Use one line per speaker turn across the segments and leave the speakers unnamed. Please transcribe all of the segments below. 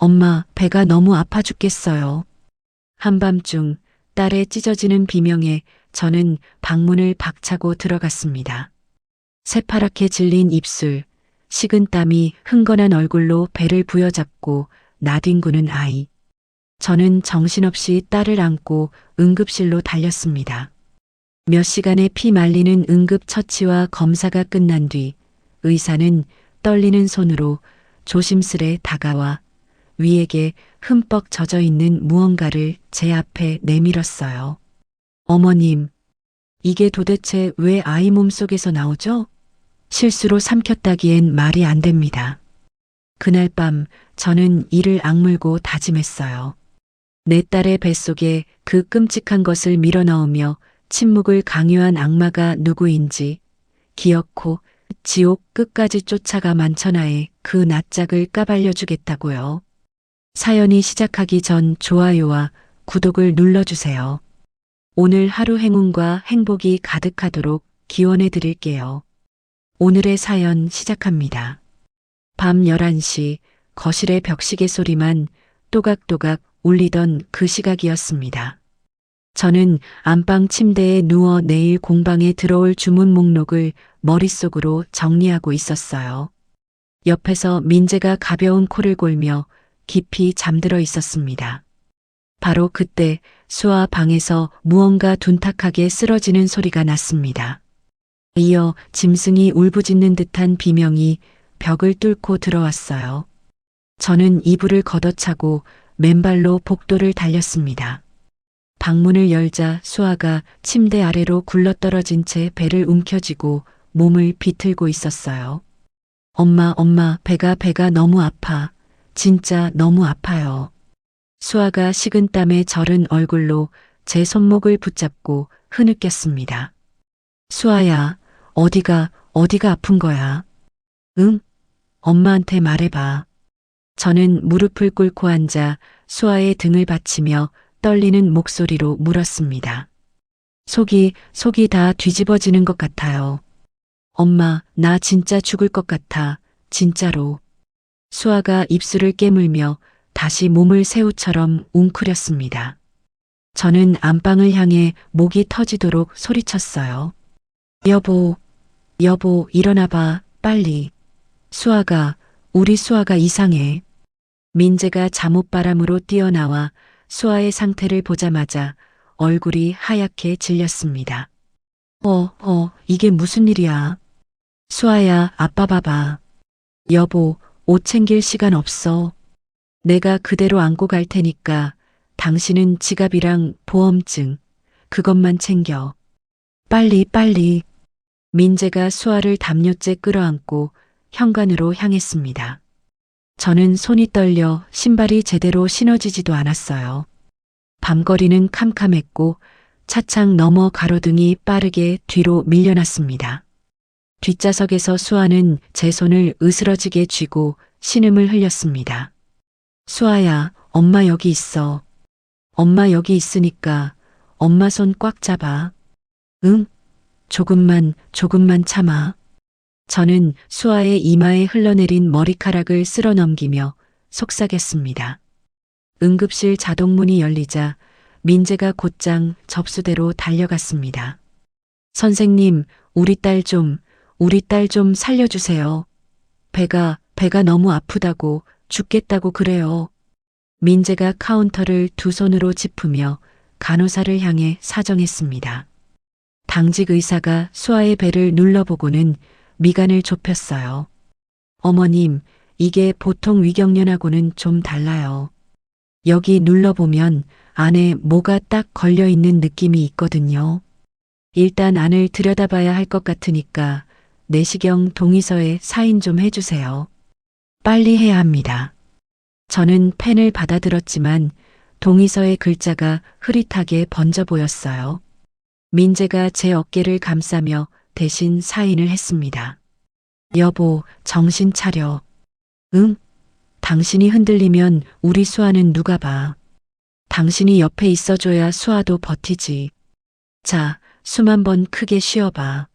엄마, 배가 너무 아파 죽겠어요. 한밤중 딸의 찢어지는 비명에 저는 방문을 박차고 들어갔습니다. 새파랗게 질린 입술, 식은 땀이 흥건한 얼굴로 배를 부여잡고 나뒹구는 아이. 저는 정신없이 딸을 안고 응급실로 달렸습니다. 몇 시간의 피 말리는 응급처치와 검사가 끝난 뒤 의사는 떨리는 손으로 조심스레 다가와 위에게 흠뻑 젖어 있는 무언가를 제 앞에 내밀었어요. 어머님, 이게 도대체 왜 아이 몸속에서 나오죠? 실수로 삼켰다기엔 말이 안 됩니다. 그날 밤 저는 이를 악물고 다짐했어요. 내 딸의 뱃속에 그 끔찍한 것을 밀어넣으며 침묵을 강요한 악마가 누구인지 기어코 지옥 끝까지 쫓아가 만천하에 그 낯짝을 까발려 주겠다고요. 사연이 시작하기 전 좋아요와 구독을 눌러주세요. 오늘 하루 행운과 행복이 가득하도록 기원해 드릴게요. 오늘의 사연 시작합니다. 밤 11시 거실의 벽시계 소리만 또각또각 울리던 그 시각이었습니다. 저는 안방 침대에 누워 내일 공방에 들어올 주문 목록을 머릿속으로 정리하고 있었어요. 옆에서 민재가 가벼운 코를 골며 깊이 잠들어 있었습니다. 바로 그때 수아 방에서 무언가 둔탁하게 쓰러지는 소리가 났습니다. 이어 짐승이 울부짖는 듯한 비명이 벽을 뚫고 들어왔어요. 저는 이불을 걷어차고 맨발로 복도를 달렸습니다. 방문을 열자 수아가 침대 아래로 굴러떨어진 채 배를 움켜쥐고 몸을 비틀고 있었어요. 엄마, 배가 너무 아파. 진짜 너무 아파요. 수아가 식은 땀에 절은 얼굴로 제 손목을 붙잡고 흐느꼈습니다. 수아야, 어디가 아픈 거야? 응? 엄마한테 말해봐. 저는 무릎을 꿇고 앉아 수아의 등을 받치며 떨리는 목소리로 물었습니다. 속이 다 뒤집어지는 것 같아요. 엄마, 나 진짜 죽을 것 같아. 진짜로. 수아가 입술을 깨물며 다시 몸을 새우처럼 웅크렸습니다. 저는 안방을 향해 목이 터지도록 소리쳤어요. 여보, 일어나봐, 빨리. 우리 수아가 이상해. 민재가 잠옷바람으로 뛰어나와 수아의 상태를 보자마자 얼굴이 하얗게 질렸습니다. 이게 무슨 일이야? 수아야, 아빠 봐봐. 여보, 옷 챙길 시간 없어. 내가 그대로 안고 갈 테니까 당신은 지갑이랑 보험증, 그것만 챙겨. 빨리. 민재가 수아를 담요째 끌어안고 현관으로 향했습니다. 저는 손이 떨려 신발이 제대로 신어지지도 않았어요. 밤거리는 캄캄했고 차창 너머 가로등이 빠르게 뒤로 밀려났습니다. 뒷좌석에서 수아는 제 손을 으스러지게 쥐고 신음을 흘렸습니다. 수아야, 엄마 여기 있어. 엄마 여기 있으니까 엄마 손 꽉 잡아. 응? 조금만 참아. 저는 수아의 이마에 흘러내린 머리카락을 쓸어 넘기며 속삭였습니다. 응급실 자동문이 열리자 민재가 곧장 접수대로 달려갔습니다. 선생님, 우리 딸 좀 살려주세요. 배가 너무 아프다고 죽겠다고 그래요. 민재가 카운터를 두 손으로 짚으며 간호사를 향해 사정했습니다. 당직 의사가 수아의 배를 눌러보고는 미간을 좁혔어요. 어머님, 이게 보통 위경련하고는 좀 달라요. 여기 눌러보면 안에 뭐가 딱 걸려있는 느낌이 있거든요. 일단 안을 들여다봐야 할 것 같으니까 내시경 동의서에 사인 좀 해주세요. 빨리 해야 합니다. 저는 펜을 받아들었지만 동의서의 글자가 흐릿하게 번져 보였어요. 민재가 제 어깨를 감싸며 대신 사인을 했습니다. 여보, 정신 차려. 응? 당신이 흔들리면 우리 수아는 누가 봐. 당신이 옆에 있어줘야 수아도 버티지. 자, 숨 한 번 크게 쉬어봐.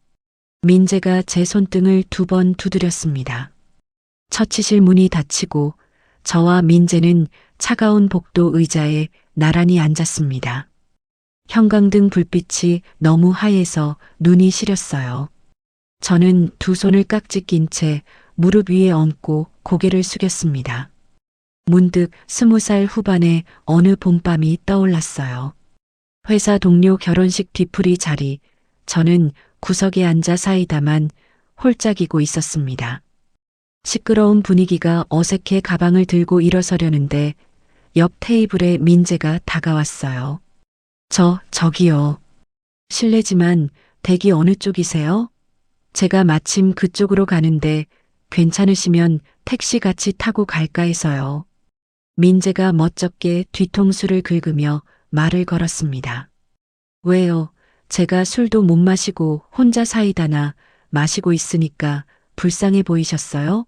민재가 제 손등을 2번 두드렸습니다. 처치실 문이 닫히고 저와 민재는 차가운 복도 의자에 나란히 앉았습니다. 형광등 불빛이 너무 하얘서 눈이 시렸어요. 저는 두 손을 깍지 낀 채 무릎 위에 얹고 고개를 숙였습니다. 문득 20살 후반의 어느 봄밤이 떠올랐어요. 회사 동료 결혼식 뒤풀이 자리, 저는 구석에 앉아 사이다만 홀짝이고 있었습니다. 시끄러운 분위기가 어색해 가방을 들고 일어서려는데 옆 테이블에 민재가 다가왔어요. 저기요. 실례지만 댁이 어느 쪽이세요? 제가 마침 그쪽으로 가는데 괜찮으시면 택시 같이 타고 갈까 해서요. 민재가 멋쩍게 뒤통수를 긁으며 말을 걸었습니다. 왜요? 제가 술도 못 마시고 혼자 사이다나 마시고 있으니까 불쌍해 보이셨어요?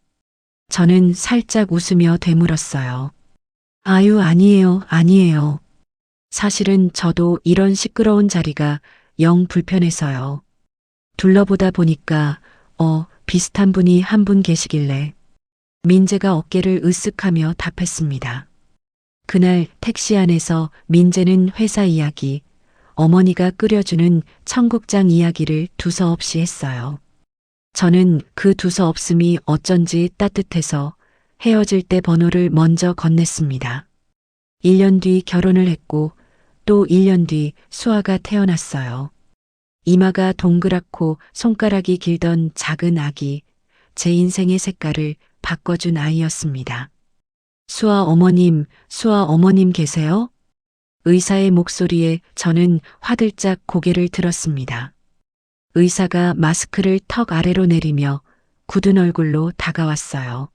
저는 살짝 웃으며 되물었어요. 아유, 아니에요. 사실은 저도 이런 시끄러운 자리가 영 불편해서요. 둘러보다 보니까 비슷한 분이 한 분 계시길래 민재가 어깨를 으쓱하며 답했습니다. 그날 택시 안에서 민재는 회사 이야기, 어머니가 끓여주는 청국장 이야기를 두서없이 했어요. 저는 그 두서없음이 어쩐지 따뜻해서 헤어질 때 번호를 먼저 건넸습니다. 1년 뒤 결혼을 했고 또 1년 뒤 수아가 태어났어요. 이마가 동그랗고 손가락이 길던 작은 아기, 제 인생의 색깔을 바꿔준 아이였습니다. 수아 어머님 계세요? 의사의 목소리에 저는 화들짝 고개를 들었습니다. 의사가 마스크를 턱 아래로 내리며 굳은 얼굴로 다가왔어요.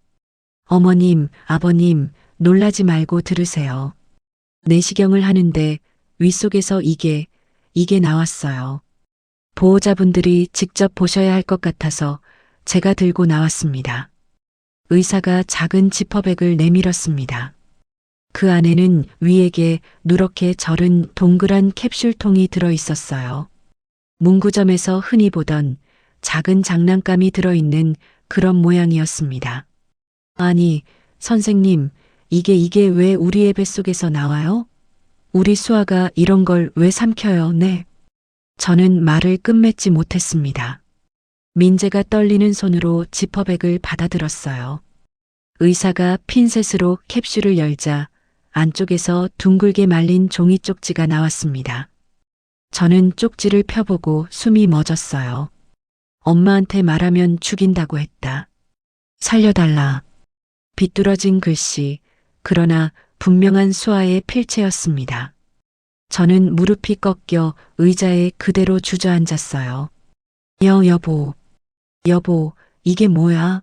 어머님, 아버님, 놀라지 말고 들으세요. 내시경을 하는데 윗속에서 이게 나왔어요. 보호자분들이 직접 보셔야 할 것 같아서 제가 들고 나왔습니다. 의사가 작은 지퍼백을 내밀었습니다. 그 안에는 위에게 누렇게 절은 동그란 캡슐통이 들어 있었어요. 문구점에서 흔히 보던 작은 장난감이 들어있는 그런 모양이었습니다. 아니, 선생님, 이게 왜 우리의 뱃속에서 나와요? 우리 수아가 이런 걸 왜 삼켜요, 네? 저는 말을 끝맺지 못했습니다. 민재가 떨리는 손으로 지퍼백을 받아들었어요. 의사가 핀셋으로 캡슐을 열자 안쪽에서 둥글게 말린 종이 쪽지가 나왔습니다. 저는 쪽지를 펴보고 숨이 멎었어요. 엄마한테 말하면 죽인다고 했다. 살려달라. 비뚤어진 글씨, 그러나 분명한 수아의 필체였습니다. 저는 무릎이 꺾여 의자에 그대로 주저앉았어요. 여보, 이게 뭐야?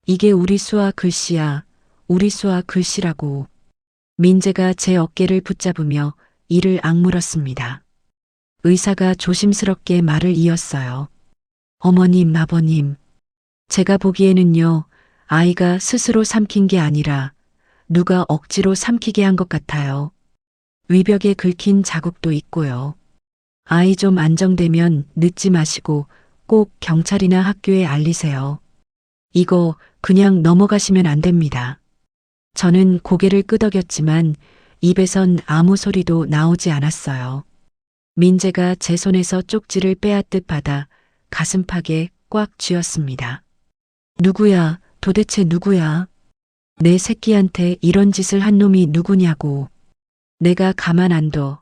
이게 우리 수아 글씨야. 우리 수아 글씨라고. 민재가 제 어깨를 붙잡으며 이를 악물었습니다. 의사가 조심스럽게 말을 이었어요. 어머님, 아버님. 제가 보기에는요, 아이가 스스로 삼킨 게 아니라 누가 억지로 삼키게 한 것 같아요. 위벽에 긁힌 자국도 있고요. 아이 좀 안정되면 늦지 마시고 꼭 경찰이나 학교에 알리세요. 이거 그냥 넘어가시면 안 됩니다. 저는 고개를 끄덕였지만 입에선 아무 소리도 나오지 않았어요. 민재가 제 손에서 쪽지를 빼앗듯 받아 가슴팍에 꽉 쥐었습니다. 누구야? 도대체 누구야? 내 새끼한테 이런 짓을 한 놈이 누구냐고. 내가 가만 안 둬.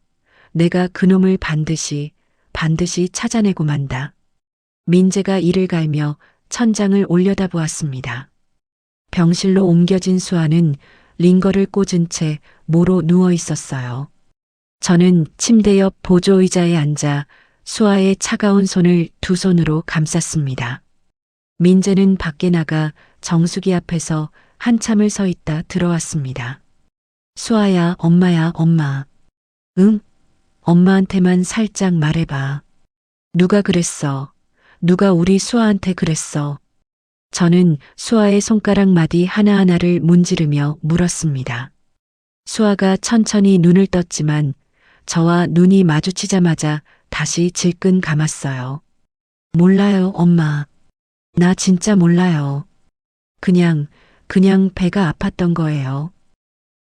내가 그놈을 반드시 찾아내고 만다. 민재가 이를 갈며 천장을 올려다보았습니다. 병실로 옮겨진 수아는 링거를 꽂은 채 모로 누워 있었어요. 저는 침대 옆 보조의자에 앉아 수아의 차가운 손을 두 손으로 감쌌습니다. 민재는 밖에 나가 정수기 앞에서 한참을 서 있다 들어왔습니다. 수아야, 엄마. 응? 엄마한테만 살짝 말해봐. 누가 그랬어? 누가 우리 수아한테 그랬어? 저는 수아의 손가락 마디 하나하나를 문지르며 물었습니다. 수아가 천천히 눈을 떴지만 저와 눈이 마주치자마자 다시 질끈 감았어요. 몰라요, 엄마. 나 진짜 몰라요. 그냥 그냥 배가 아팠던 거예요.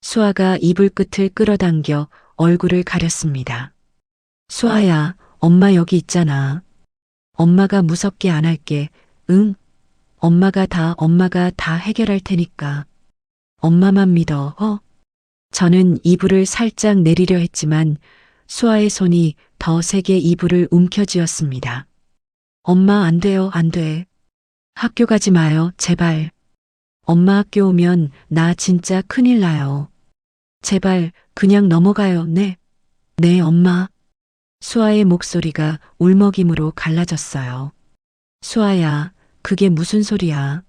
수아가 이불 끝을 끌어당겨 얼굴을 가렸습니다. 수아야, 엄마 여기 있잖아. 엄마가 무섭게 안 할게. 응? 엄마가 다 해결할 테니까. 엄마만 믿어, 저는 이불을 살짝 내리려 했지만 수아의 손이 더 세게 이불을 움켜쥐었습니다. 엄마 안 돼요, 안 돼. 학교 가지 마요, 제발. 엄마 학교 오면 나 진짜 큰일 나요. 제발 그냥 넘어가요, 네. 네, 엄마. 수아의 목소리가 울먹임으로 갈라졌어요. 수아야, 그게 무슨 소리야.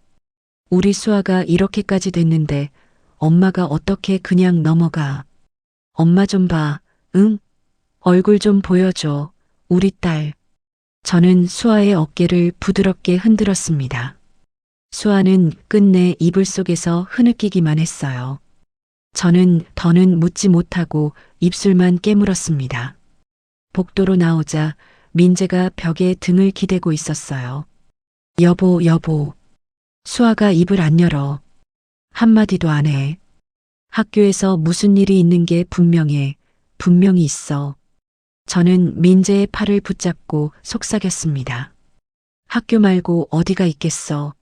우리 수아가 이렇게까지 됐는데 엄마가 어떻게 그냥 넘어가. 엄마 좀 봐, 응? 얼굴 좀 보여줘, 우리 딸. 저는 수아의 어깨를 부드럽게 흔들었습니다. 수아는 끝내 이불 속에서 흐느끼기만 했어요. 저는 더는 묻지 못하고 입술만 깨물었습니다. 복도로 나오자 민재가 벽에 등을 기대고 있었어요. 여보, 여보. 수아가 입을 안 열어. 한마디도 안 해. 학교에서 무슨 일이 있는 게 분명히 있어. 저는 민재의 팔을 붙잡고 속삭였습니다. 학교 말고 어디가 있겠어.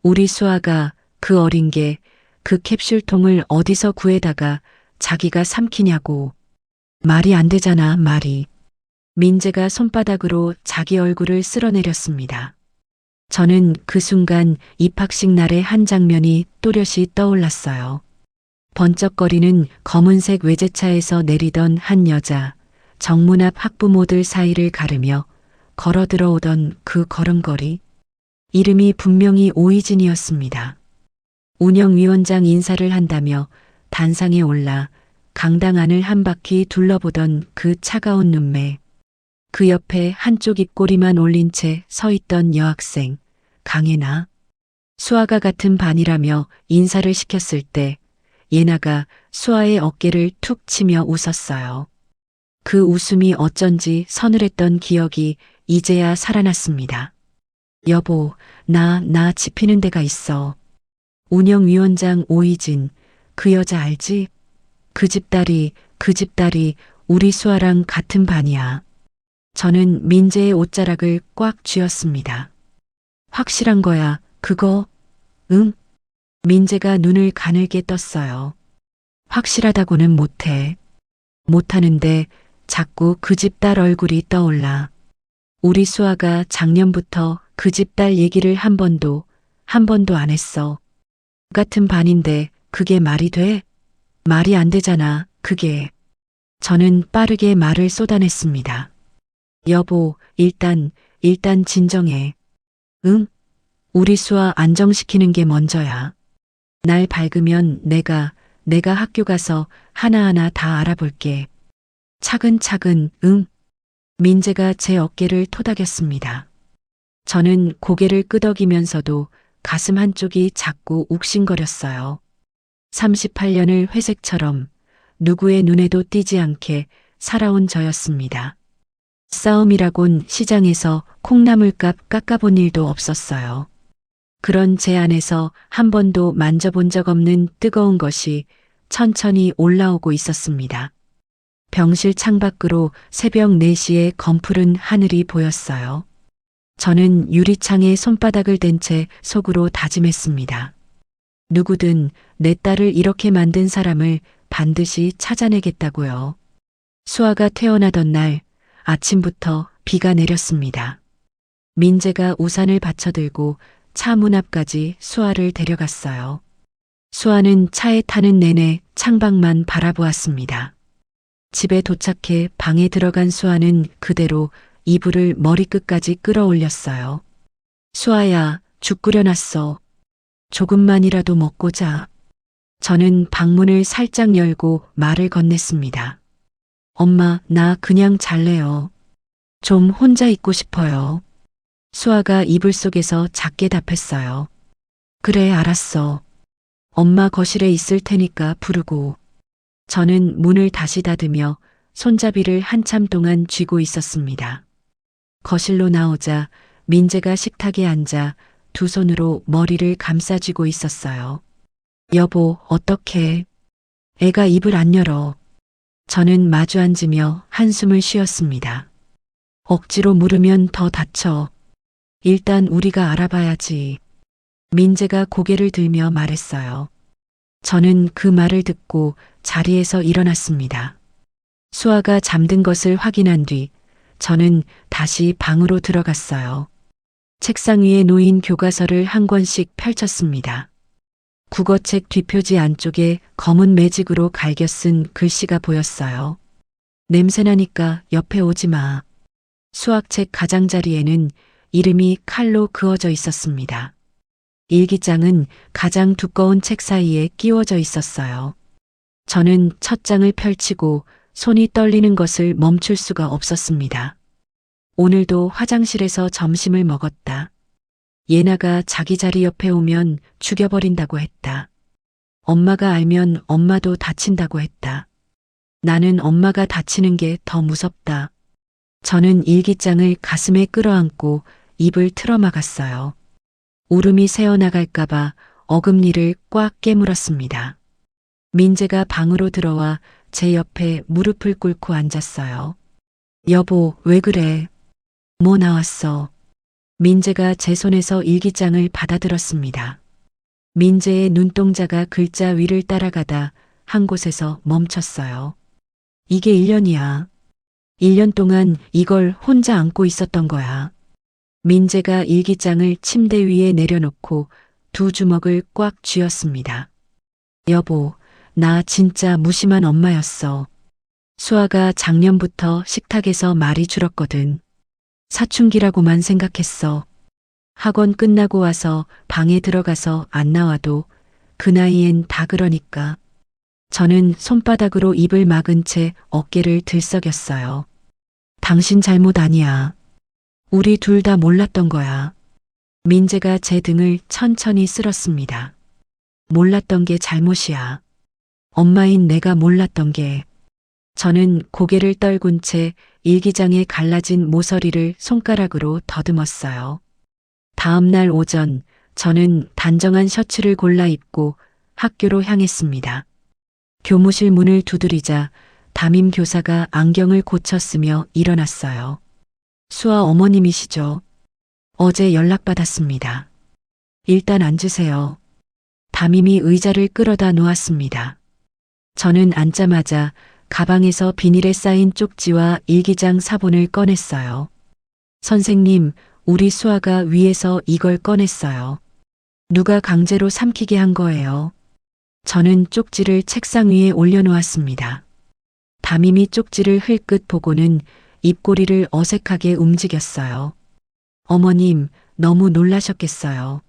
우리 수아가 그 어린 게 그 캡슐통을 어디서 구해다가 자기가 삼키냐고. 말이 안 되잖아, 말이. 민재가 손바닥으로 자기 얼굴을 쓸어내렸습니다. 저는 그 순간 입학식 날의 한 장면이 또렷이 떠올랐어요. 번쩍거리는 검은색 외제차에서 내리던 한 여자, 정문 앞 학부모들 사이를 가르며 걸어 들어오던 그 걸음걸이. 이름이 분명히 오이진이었습니다. 운영위원장 인사를 한다며 단상에 올라 강당 안을 한 바퀴 둘러보던 그 차가운 눈매. 그 옆에 한쪽 입꼬리만 올린 채 서 있던 여학생, 강예나. 수아가 같은 반이라며 인사를 시켰을 때 예나가 수아의 어깨를 툭 치며 웃었어요. 그 웃음이 어쩐지 서늘했던 기억이 이제야 살아났습니다. 여보, 나 지피는 데가 있어. 운영위원장 오이진, 그 여자 알지? 그 집 딸이 우리 수아랑 같은 반이야. 저는 민재의 옷자락을 꽉 쥐었습니다. 확실한 거야, 그거? 응? 민재가 눈을 가늘게 떴어요. 확실하다고는 못해. 못하는데 자꾸 그 집 딸 얼굴이 떠올라. 우리 수아가 작년부터 그 집 딸 얘기를 한 번도 안 했어. 같은 반인데 그게 말이 돼? 말이 안 되잖아, 그게. 저는 빠르게 말을 쏟아냈습니다. 여보, 일단 진정해. 응? 우리 수아 안정시키는 게 먼저야. 날 밝으면 내가 학교 가서 하나하나 다 알아볼게. 차근차근, 응? 민재가 제 어깨를 토닥였습니다. 저는 고개를 끄덕이면서도 가슴 한쪽이 자꾸 욱신거렸어요. 38년을 회색처럼 누구의 눈에도 띄지 않게 살아온 저였습니다. 싸움이라곤 시장에서 콩나물값 깎아본 일도 없었어요. 그런 제 안에서 한 번도 만져본 적 없는 뜨거운 것이 천천히 올라오고 있었습니다. 병실 창밖으로 새벽 4시에 검푸른 하늘이 보였어요. 저는 유리창에 손바닥을 댄 채 속으로 다짐했습니다. 누구든 내 딸을 이렇게 만든 사람을 반드시 찾아내겠다고요. 수아가 태어나던 날 아침부터 비가 내렸습니다. 민재가 우산을 받쳐들고 차 문 앞까지 수아를 데려갔어요. 수아는 차에 타는 내내 창밖만 바라보았습니다. 집에 도착해 방에 들어간 수아는 그대로 이불을 머리끝까지 끌어올렸어요. 수아야, 죽 끓여놨어. 조금만이라도 먹고 자. 저는 방문을 살짝 열고 말을 건넸습니다. 엄마, 나 그냥 잘래요. 좀 혼자 있고 싶어요. 수아가 이불 속에서 작게 답했어요. 그래, 알았어. 엄마 거실에 있을 테니까 부르고. 저는 문을 다시 닫으며 손잡이를 한참 동안 쥐고 있었습니다. 거실로 나오자 민재가 식탁에 앉아 두 손으로 머리를 감싸쥐고 있었어요. 여보, 어떡해. 애가 입을 안 열어. 저는 마주 앉으며 한숨을 쉬었습니다. 억지로 물으면 더 다쳐. 일단 우리가 알아봐야지. 민재가 고개를 들며 말했어요. 저는 그 말을 듣고 자리에서 일어났습니다. 수아가 잠든 것을 확인한 뒤 저는 다시 방으로 들어갔어요. 책상 위에 놓인 교과서를 한 권씩 펼쳤습니다. 국어책 뒷표지 안쪽에 검은 매직으로 갈겨 쓴 글씨가 보였어요. 냄새나니까 옆에 오지 마. 수학책 가장자리에는 이름이 칼로 그어져 있었습니다. 일기장은 가장 두꺼운 책 사이에 끼워져 있었어요. 저는 첫 장을 펼치고 손이 떨리는 것을 멈출 수가 없었습니다. 오늘도 화장실에서 점심을 먹었다. 예나가 자기 자리 옆에 오면 죽여버린다고 했다. 엄마가 알면 엄마도 다친다고 했다. 나는 엄마가 다치는 게 더 무섭다. 저는 일기장을 가슴에 끌어안고 입을 틀어막았어요. 울음이 새어나갈까봐 어금니를 꽉 깨물었습니다. 민재가 방으로 들어와 제 옆에 무릎을 꿇고 앉았어요. 여보, 왜 그래? 뭐 나왔어? 민재가 제 손에서 일기장을 받아들었습니다. 민재의 눈동자가 글자 위를 따라가다 한 곳에서 멈췄어요. 이게 1년이야. 1년 동안 이걸 혼자 안고 있었던 거야. 민재가 일기장을 침대 위에 내려놓고 두 주먹을 꽉 쥐었습니다. 여보, 나 진짜 무심한 엄마였어. 수아가 작년부터 식탁에서 말이 줄었거든. 사춘기라고만 생각했어. 학원 끝나고 와서 방에 들어가서 안 나와도 그 나이엔 다 그러니까. 저는 손바닥으로 입을 막은 채 어깨를 들썩였어요. 당신 잘못 아니야. 우리 둘 다 몰랐던 거야. 민재가 제 등을 천천히 쓸었습니다. 몰랐던 게 잘못이야. 엄마인 내가 몰랐던 게. 저는 고개를 떨군 채 일기장에 갈라진 모서리를 손가락으로 더듬었어요. 다음 날 오전 저는 단정한 셔츠를 골라 입고 학교로 향했습니다. 교무실 문을 두드리자 담임 교사가 안경을 고쳤으며 일어났어요. 수아 어머님이시죠? 어제 연락받았습니다. 일단 앉으세요. 담임이 의자를 끌어다 놓았습니다. 저는 앉자마자 가방에서 비닐에 쌓인 쪽지와 일기장 사본을 꺼냈어요. 선생님, 우리 수아가 위에서 이걸 꺼냈어요. 누가 강제로 삼키게 한 거예요. 저는 쪽지를 책상 위에 올려놓았습니다. 담임이 쪽지를 흘끗 보고는 입꼬리를 어색하게 움직였어요. 어머님, 너무 놀라셨겠어요.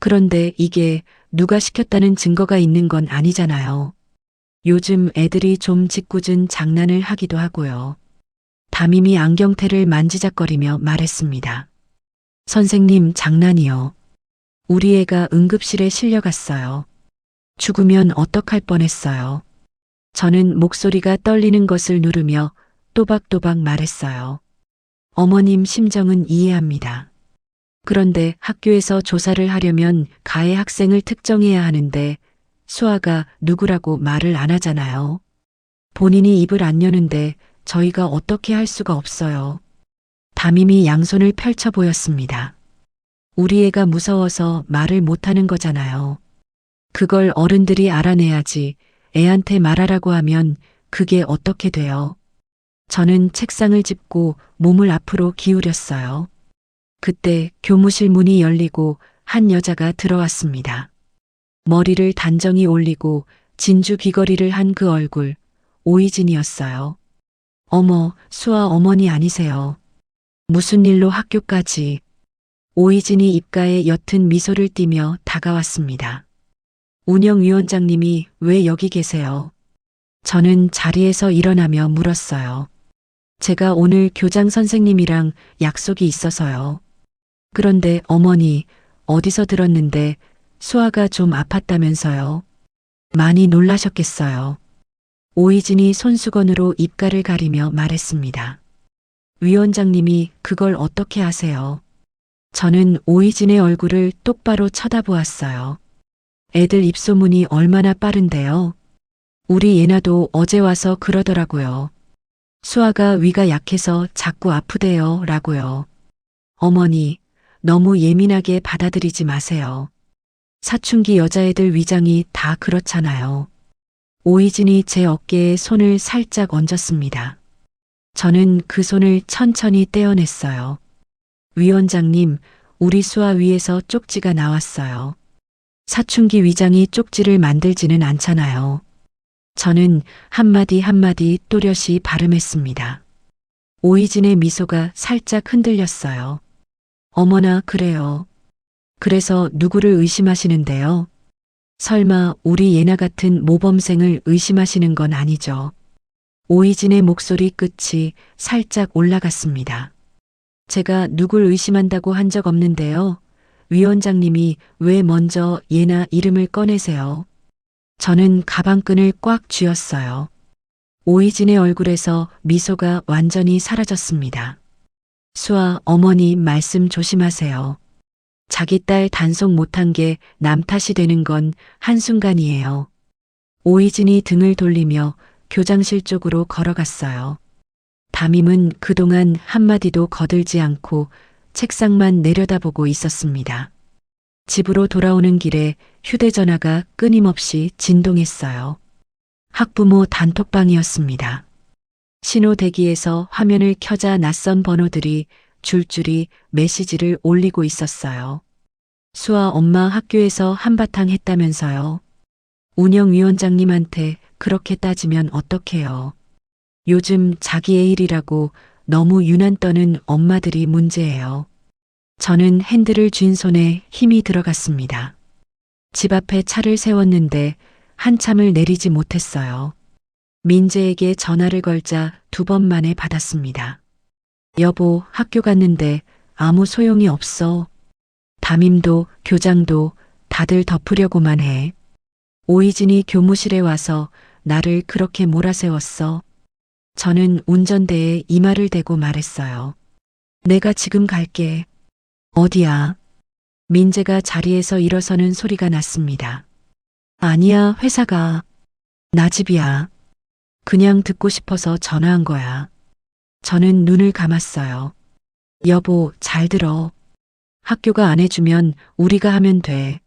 그런데 이게 누가 시켰다는 증거가 있는 건 아니잖아요. 요즘 애들이 좀 짓궂은 장난을 하기도 하고요. 담임이 안경테를 만지작거리며 말했습니다. 선생님, 장난이요. 우리 애가 응급실에 실려갔어요. 죽으면 어떡할 뻔했어요. 저는 목소리가 떨리는 것을 누르며 또박또박 말했어요. 어머님 심정은 이해합니다. 그런데 학교에서 조사를 하려면 가해 학생을 특정해야 하는데 수아가 누구라고 말을 안 하잖아요. 본인이 입을 안 여는데 저희가 어떻게 할 수가 없어요. 담임이 양손을 펼쳐 보였습니다. 우리 애가 무서워서 말을 못하는 거잖아요. 그걸 어른들이 알아내야지 애한테 말하라고 하면 그게 어떻게 돼요. 저는 책상을 짚고 몸을 앞으로 기울였어요. 그때 교무실 문이 열리고 한 여자가 들어왔습니다. 머리를 단정히 올리고 진주 귀걸이를 한 그 얼굴, 오이진이었어요. 어머, 수아 어머니 아니세요. 무슨 일로 학교까지. 오이진이 입가에 옅은 미소를 띠며 다가왔습니다. 운영위원장님이 왜 여기 계세요? 저는 자리에서 일어나며 물었어요. 제가 오늘 교장 선생님이랑 약속이 있어서요. 그런데 어머니, 어디서 들었는데 수아가 좀 아팠다면서요. 많이 놀라셨겠어요. 오이진이 손수건으로 입가를 가리며 말했습니다. 위원장님이 그걸 어떻게 아세요? 저는 오이진의 얼굴을 똑바로 쳐다보았어요. 애들 입소문이 얼마나 빠른데요. 우리 예나도 어제 와서 그러더라고요. 수아가 위가 약해서 자꾸 아프대요. 라고요. 어머니, 너무 예민하게 받아들이지 마세요. 사춘기 여자애들 위장이 다 그렇잖아요. 오이진이 제 어깨에 손을 살짝 얹었습니다. 저는 그 손을 천천히 떼어냈어요. 위원장님, 우리 수아 위에서 쪽지가 나왔어요. 사춘기 위장이 쪽지를 만들지는 않잖아요. 저는 한마디 한마디 또렷이 발음했습니다. 오이진의 미소가 살짝 흔들렸어요. 어머나, 그래요. 그래서 누구를 의심하시는데요? 설마 우리 예나 같은 모범생을 의심하시는 건 아니죠. 오이진의 목소리 끝이 살짝 올라갔습니다. 제가 누굴 의심한다고 한 적 없는데요. 위원장님이 왜 먼저 예나 이름을 꺼내세요? 저는 가방끈을 꽉 쥐었어요. 오이진의 얼굴에서 미소가 완전히 사라졌습니다. 수아, 어머니 말씀 조심하세요. 자기 딸 단속 못한 게 남 탓이 되는 건 한순간이에요. 오이진이 등을 돌리며 교장실 쪽으로 걸어갔어요. 담임은 그동안 한마디도 거들지 않고 책상만 내려다보고 있었습니다. 집으로 돌아오는 길에 휴대전화가 끊임없이 진동했어요. 학부모 단톡방이었습니다. 신호 대기에서 화면을 켜자 낯선 번호들이 줄줄이 메시지를 올리고 있었어요. 수아 엄마 학교에서 한바탕 했다면서요. 운영위원장님한테 그렇게 따지면 어떡해요. 요즘 자기의 일이라고 너무 유난 떠는 엄마들이 문제예요. 저는 핸들을 쥔 손에 힘이 들어갔습니다. 집 앞에 차를 세웠는데 한참을 내리지 못했어요. 민재에게 전화를 걸자 2번 만에 받았습니다. 여보, 학교 갔는데 아무 소용이 없어. 담임도 교장도 다들 덮으려고만 해. 오이진이 교무실에 와서 나를 그렇게 몰아세웠어. 저는 운전대에 이마를 대고 말했어요. 내가 지금 갈게. 어디야? 민재가 자리에서 일어서는 소리가 났습니다. 아니야, 회사가. 나 집이야. 그냥 듣고 싶어서 전화한 거야. 저는 눈을 감았어요. 여보, 잘 들어. 학교가 안 해주면 우리가 하면 돼.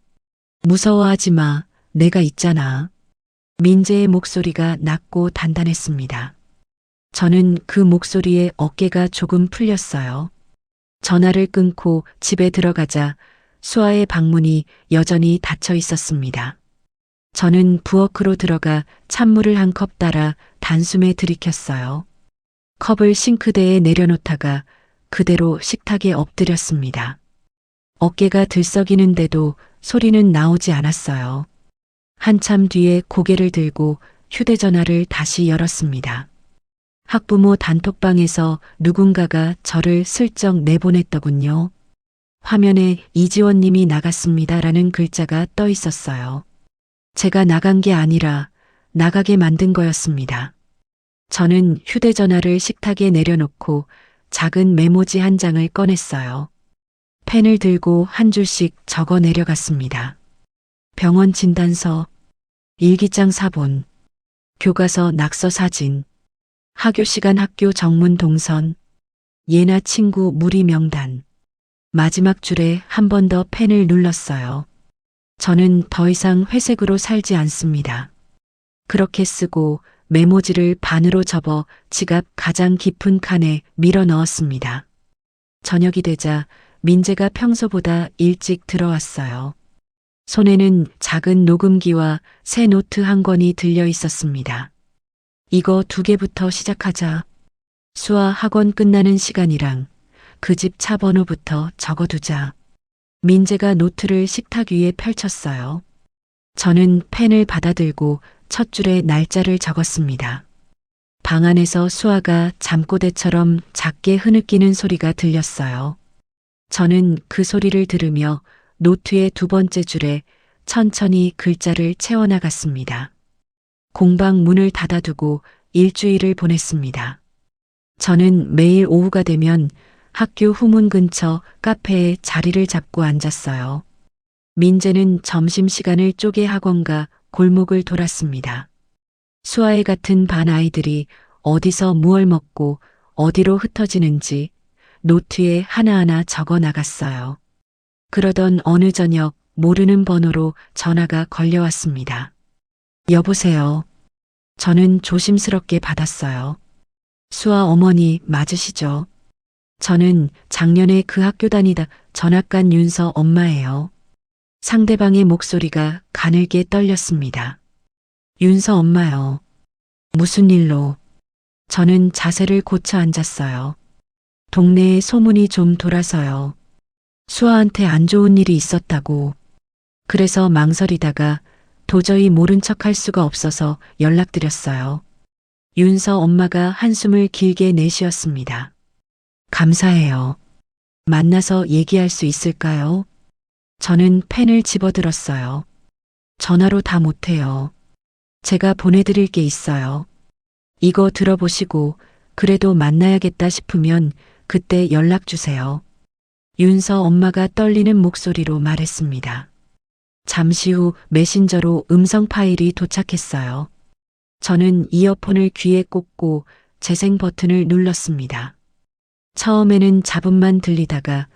무서워하지 마. 내가 있잖아. 민재의 목소리가 낮고 단단했습니다. 저는 그 목소리에 어깨가 조금 풀렸어요. 전화를 끊고 집에 들어가자 수아의 방문이 여전히 닫혀 있었습니다. 저는 부엌으로 들어가 찬물을 한 컵 따라 단숨에 들이켰어요. 컵을 싱크대에 내려놓다가 그대로 식탁에 엎드렸습니다. 어깨가 들썩이는데도 소리는 나오지 않았어요. 한참 뒤에 고개를 들고 휴대전화를 다시 열었습니다. 학부모 단톡방에서 누군가가 저를 슬쩍 내보냈더군요. 화면에 이지원님이 나갔습니다라는 글자가 떠 있었어요. 제가 나간 게 아니라 나가게 만든 거였습니다. 저는 휴대전화를 식탁에 내려놓고 작은 메모지 한 장을 꺼냈어요. 펜을 들고 한 줄씩 적어 내려갔습니다. 병원 진단서, 일기장 사본, 교과서 낙서 사진, 하교 시간 학교 정문 동선, 예나 친구 무리 명단. 마지막 줄에 한 번 더 펜을 눌렀어요. 저는 더 이상 회색으로 살지 않습니다. 그렇게 쓰고 메모지를 반으로 접어 지갑 가장 깊은 칸에 밀어 넣었습니다. 저녁이 되자 민재가 평소보다 일찍 들어왔어요. 손에는 작은 녹음기와 새 노트 한 권이 들려 있었습니다. 이거 2개부터 시작하자. 수아 학원 끝나는 시간이랑 그 집 차 번호부터 적어두자. 민재가 노트를 식탁 위에 펼쳤어요. 저는 펜을 받아들고 첫 줄에 날짜를 적었습니다. 방 안에서 수아가 잠꼬대처럼 작게 흐느끼는 소리가 들렸어요. 저는 그 소리를 들으며 노트의 2번째 줄에 천천히 글자를 채워나갔습니다. 공방 문을 닫아두고 일주일을 보냈습니다. 저는 매일 오후가 되면 학교 후문 근처 카페에 자리를 잡고 앉았어요. 민재는 점심시간을 쪼개 학원과 골목을 돌았습니다. 수아애 같은 반 아이들이 어디서 무얼 먹고 어디로 흩어지는지 노트에 하나하나 적어 나갔어요. 그러던 어느 저녁 모르는 번호로 전화가 걸려왔습니다. 여보세요. 저는 조심스럽게 받았어요. 수아 어머니 맞으시죠? 저는 작년에 그 학교 다니다 전학 간 윤서 엄마예요. 상대방의 목소리가 가늘게 떨렸습니다. 윤서 엄마요. 무슨 일로? 저는 자세를 고쳐 앉았어요. 동네에 소문이 좀 돌아서요. 수아한테 안 좋은 일이 있었다고. 그래서 망설이다가 도저히 모른 척 할 수가 없어서 연락드렸어요. 윤서 엄마가 한숨을 길게 내쉬었습니다. 감사해요. 만나서 얘기할 수 있을까요? 저는 펜을 집어들었어요. 전화로 다 못해요. 제가 보내드릴 게 있어요. 이거 들어보시고 그래도 만나야겠다 싶으면 그때 연락 주세요. 윤서 엄마가 떨리는 목소리로 말했습니다. 잠시 후 메신저로 음성 파일이 도착했어요. 저는 이어폰을 귀에 꽂고 재생 버튼을 눌렀습니다. 처음에는 잡음만 들리다가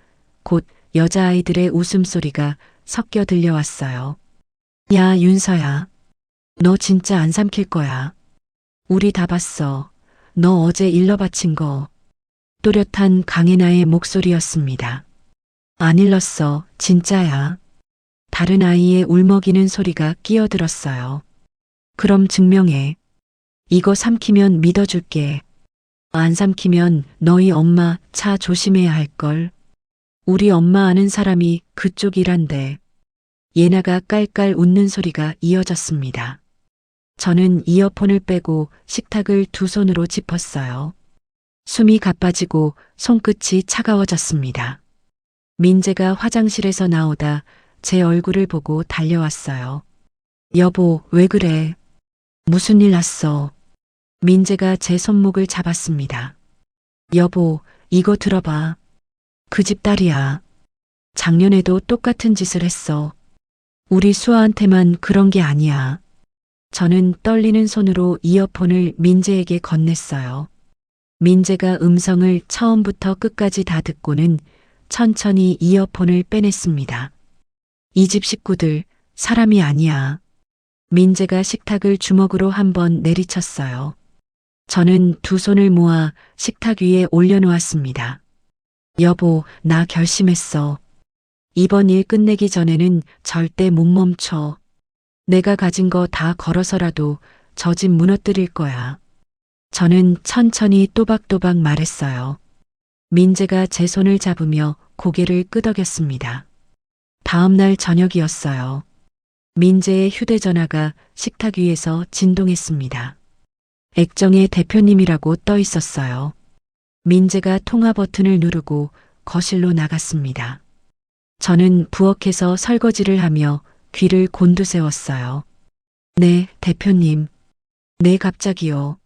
곧 여자아이들의 웃음소리가 섞여 들려왔어요. 야, 윤서야. 너 진짜 안 삼킬 거야. 우리 다 봤어. 너 어제 일러 바친 거. 또렷한 강혜나의 목소리였습니다. 안 일렀어. 진짜야. 다른 아이의 울먹이는 소리가 끼어들었어요. 그럼 증명해. 이거 삼키면 믿어줄게. 안 삼키면 너희 엄마 차 조심해야 할걸. 우리 엄마 아는 사람이 그쪽이란데. 예나가 깔깔 웃는 소리가 이어졌습니다. 저는 이어폰을 빼고 식탁을 두 손으로 짚었어요. 숨이 가빠지고 손끝이 차가워졌습니다. 민재가 화장실에서 나오다 제 얼굴을 보고 달려왔어요. 여보, 왜 그래? 무슨 일 났어? 민재가 제 손목을 잡았습니다. 여보, 이거 들어봐. 그 집 딸이야. 작년에도 똑같은 짓을 했어. 우리 수아한테만 그런 게 아니야. 저는 떨리는 손으로 이어폰을 민재에게 건넸어요. 민재가 음성을 처음부터 끝까지 다 듣고는 천천히 이어폰을 빼냈습니다. 이 집 식구들 사람이 아니야. 민재가 식탁을 주먹으로 한번 내리쳤어요. 저는 두 손을 모아 식탁 위에 올려놓았습니다. 여보, 나 결심했어. 이번 일 끝내기 전에는 절대 못 멈춰. 내가 가진 거 다 걸어서라도 저 집 무너뜨릴 거야. 저는 천천히 또박또박 말했어요. 민재가 제 손을 잡으며 고개를 끄덕였습니다. 다음 날 저녁이었어요. 민재의 휴대전화가 식탁 위에서 진동했습니다. 액정의 대표님이라고 떠 있었어요. 민재가 통화 버튼을 누르고 거실로 나갔습니다. 저는 부엌에서 설거지를 하며 귀를 곤두세웠어요. 네, 대표님. 네, 갑자기요.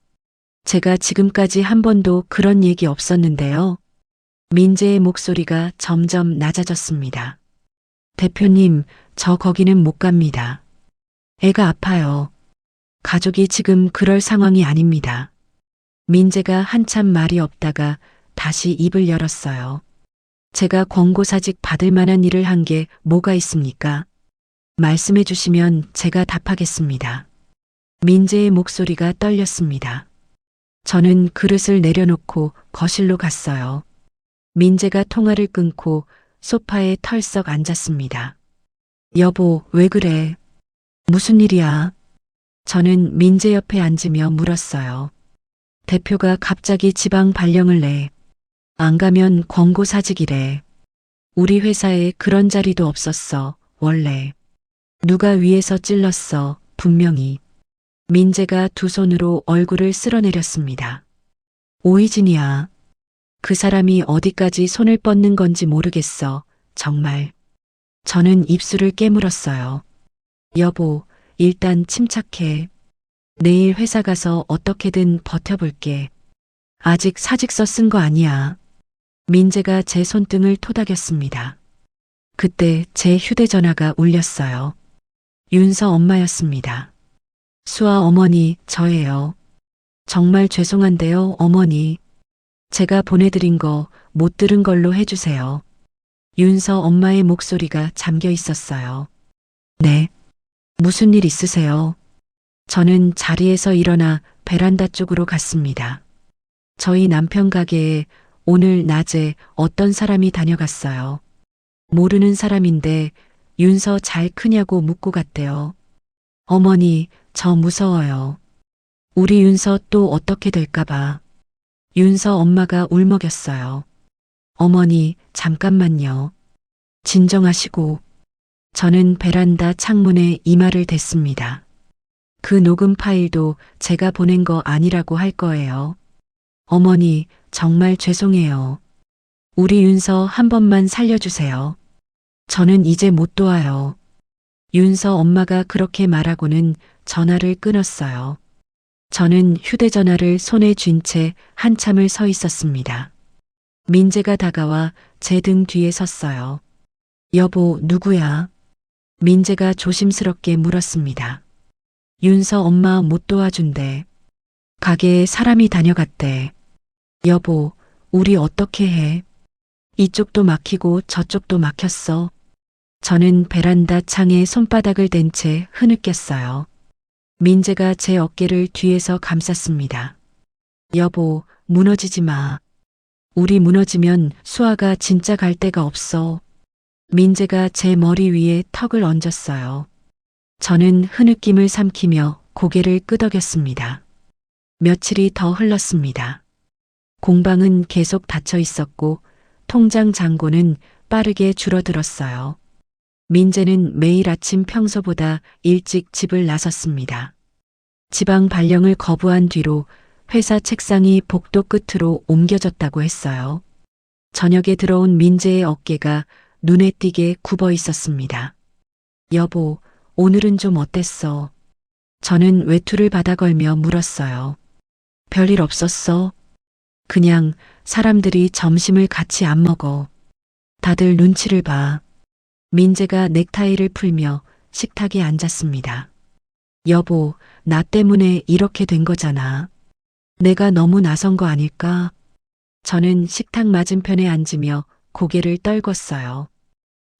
제가 지금까지 한 번도 그런 얘기 없었는데요. 민재의 목소리가 점점 낮아졌습니다. 대표님, 저 거기는 못 갑니다. 애가 아파요. 가족이 지금 그럴 상황이 아닙니다. 민재가 한참 말이 없다가 다시 입을 열었어요. 제가 권고사직 받을 만한 일을 한 게 뭐가 있습니까? 말씀해 주시면 제가 답하겠습니다. 민재의 목소리가 떨렸습니다. 저는 그릇을 내려놓고 거실로 갔어요. 민재가 통화를 끊고 소파에 털썩 앉았습니다. 여보, 왜 그래? 무슨 일이야? 저는 민재 옆에 앉으며 물었어요. 대표가 갑자기 지방 발령을 내. 안 가면 권고사직이래. 우리 회사에 그런 자리도 없었어, 원래. 누가 위에서 찔렀어, 분명히. 민재가 두 손으로 얼굴을 쓸어내렸습니다. 오희진이야. 그 사람이 어디까지 손을 뻗는 건지 모르겠어, 정말. 저는 입술을 깨물었어요. 여보, 일단 침착해. 내일 회사 가서 어떻게든 버텨볼게. 아직 사직서 쓴 거 아니야. 민재가 제 손등을 토닥였습니다. 그때 제 휴대전화가 울렸어요. 윤서 엄마였습니다. 수아 어머니, 저예요. 정말 죄송한데요, 어머니. 제가 보내드린 거 못 들은 걸로 해주세요. 윤서 엄마의 목소리가 잠겨 있었어요. 네. 무슨 일 있으세요? 저는 자리에서 일어나 베란다 쪽으로 갔습니다. 저희 남편 가게에 오늘 낮에 어떤 사람이 다녀갔어요. 모르는 사람인데 윤서 잘 크냐고 묻고 갔대요. 어머니, 저 무서워요. 우리 윤서 또 어떻게 될까봐. 윤서 엄마가 울먹였어요. 어머니, 잠깐만요. 진정하시고. 저는 베란다 창문에 이마를 댔습니다. 그 녹음 파일도 제가 보낸 거 아니라고 할 거예요. 어머니, 정말 죄송해요. 우리 윤서 한 번만 살려주세요. 저는 이제 못 도와요. 윤서 엄마가 그렇게 말하고는 전화를 끊었어요. 저는 휴대전화를 손에 쥔 채 한참을 서 있었습니다. 민재가 다가와 제 등 뒤에 섰어요. 여보, 누구야? 민재가 조심스럽게 물었습니다. 윤서 엄마 못 도와준대. 가게에 사람이 다녀갔대. 여보, 우리 어떻게 해? 이쪽도 막히고 저쪽도 막혔어. 저는 베란다 창에 손바닥을 댄 채 흐느꼈어요. 민재가 제 어깨를 뒤에서 감쌌습니다. 여보, 무너지지 마. 우리 무너지면 수아가 진짜 갈 데가 없어. 민재가 제 머리 위에 턱을 얹었어요. 저는 흐느낌을 삼키며 고개를 끄덕였습니다. 며칠이 더 흘렀습니다. 공방은 계속 닫혀 있었고 통장 잔고는 빠르게 줄어들었어요. 민재는 매일 아침 평소보다 일찍 집을 나섰습니다. 지방 발령을 거부한 뒤로 회사 책상이 복도 끝으로 옮겨졌다고 했어요. 저녁에 들어온 민재의 어깨가 눈에 띄게 굽어 있었습니다. 여보, 오늘은 좀 어땠어? 저는 외투를 받아 걸며 물었어요. 별일 없었어? 그냥 사람들이 점심을 같이 안 먹어. 다들 눈치를 봐. 민재가 넥타이를 풀며 식탁에 앉았습니다. 여보, 나 때문에 이렇게 된 거잖아. 내가 너무 나선 거 아닐까? 저는 식탁 맞은편에 앉으며 고개를 떨궜어요.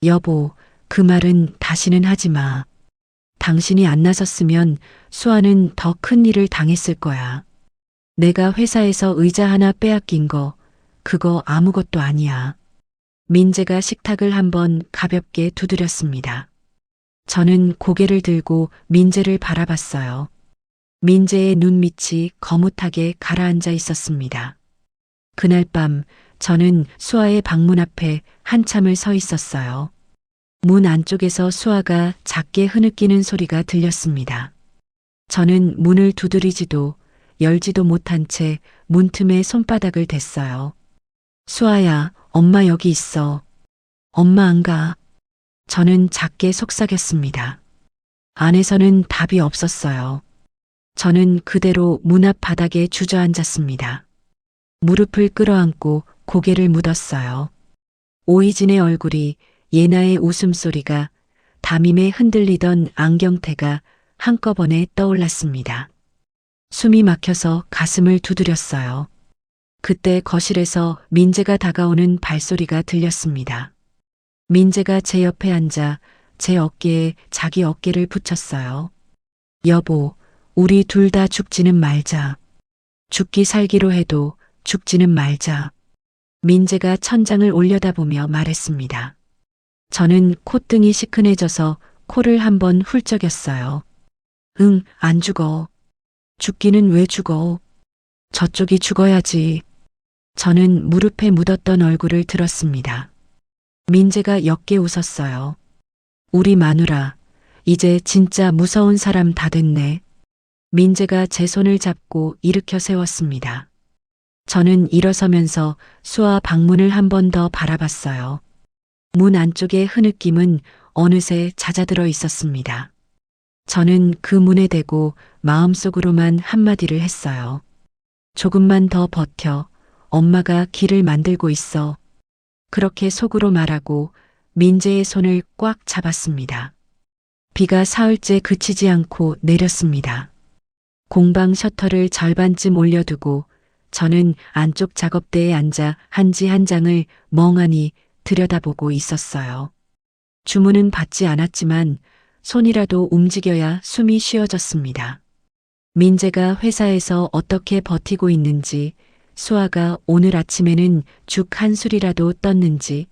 여보, 그 말은 다시는 하지 마. 당신이 안 나섰으면 수아는 더 큰 일을 당했을 거야. 내가 회사에서 의자 하나 빼앗긴 거, 그거 아무것도 아니야. 민재가 식탁을 한번 가볍게 두드렸습니다. 저는 고개를 들고 민재를 바라봤어요. 민재의 눈밑이 거뭇하게 가라앉아 있었습니다. 그날 밤 저는 수아의 방문 앞에 한참을 서 있었어요. 문 안쪽에서 수아가 작게 흐느끼는 소리가 들렸습니다. 저는 문을 두드리지도 열지도 못한 채 문틈에 손바닥을 댔어요. 수아야, 엄마 여기 있어. 엄마 안 가. 저는 작게 속삭였습니다. 안에서는 답이 없었어요. 저는 그대로 문 앞 바닥에 주저앉았습니다. 무릎을 끌어안고 고개를 묻었어요. 오이진의 얼굴이 예나의 웃음소리가 담임에 흔들리던 안경테가 한꺼번에 떠올랐습니다. 숨이 막혀서 가슴을 두드렸어요. 그때 거실에서 민재가 다가오는 발소리가 들렸습니다. 민재가 제 옆에 앉아 제 어깨에 자기 어깨를 붙였어요. 여보, 우리 둘 다 죽지는 말자. 죽기 살기로 해도 죽지는 말자. 민재가 천장을 올려다보며 말했습니다. 저는 콧등이 시큰해져서 코를 한번 훌쩍였어요. 응, 안 죽어. 죽기는 왜 죽어? 저쪽이 죽어야지. 저는 무릎에 묻었던 얼굴을 들었습니다. 민재가 옅게 웃었어요. 우리 마누라, 이제 진짜 무서운 사람 다 됐네. 민재가 제 손을 잡고 일으켜 세웠습니다. 저는 일어서면서 수아 방문을 한 번 더 바라봤어요. 문 안쪽의 흐느낌은 어느새 잦아들어 있었습니다. 저는 그 문에 대고 마음속으로만 한마디를 했어요. 조금만 더 버텨. 엄마가 길을 만들고 있어. 그렇게 속으로 말하고 민재의 손을 꽉 잡았습니다. 비가 사흘째 그치지 않고 내렸습니다. 공방 셔터를 절반쯤 올려두고 저는 안쪽 작업대에 앉아 한지 한 장을 멍하니 들여다보고 있었어요. 주문은 받지 않았지만 손이라도 움직여야 숨이 쉬어졌습니다. 민재가 회사에서 어떻게 버티고 있는지, 수아가 오늘 아침에는 죽 한 술이라도 떴는지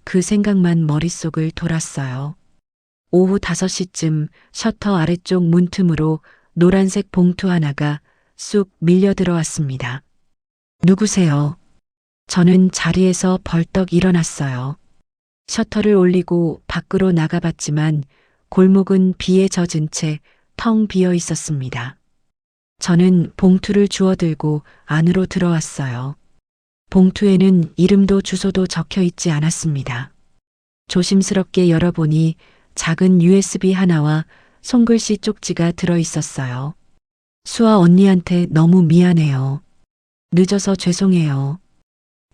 그 생각만 머릿속을 돌았어요. 오후 5시쯤 셔터 아래쪽 문틈으로 노란색 봉투 하나가 쑥 밀려 들어왔습니다. 누구세요? 저는 자리에서 벌떡 일어났어요. 셔터를 올리고 밖으로 나가봤지만 골목은 비에 젖은 채 텅 비어 있었습니다. 저는 봉투를 주워들고 안으로 들어왔어요. 봉투에는 이름도 주소도 적혀 있지 않았습니다. 조심스럽게 열어보니 작은 USB 하나와 손글씨 쪽지가 들어 있었어요. 수아 언니한테 너무 미안해요. 늦어서 죄송해요.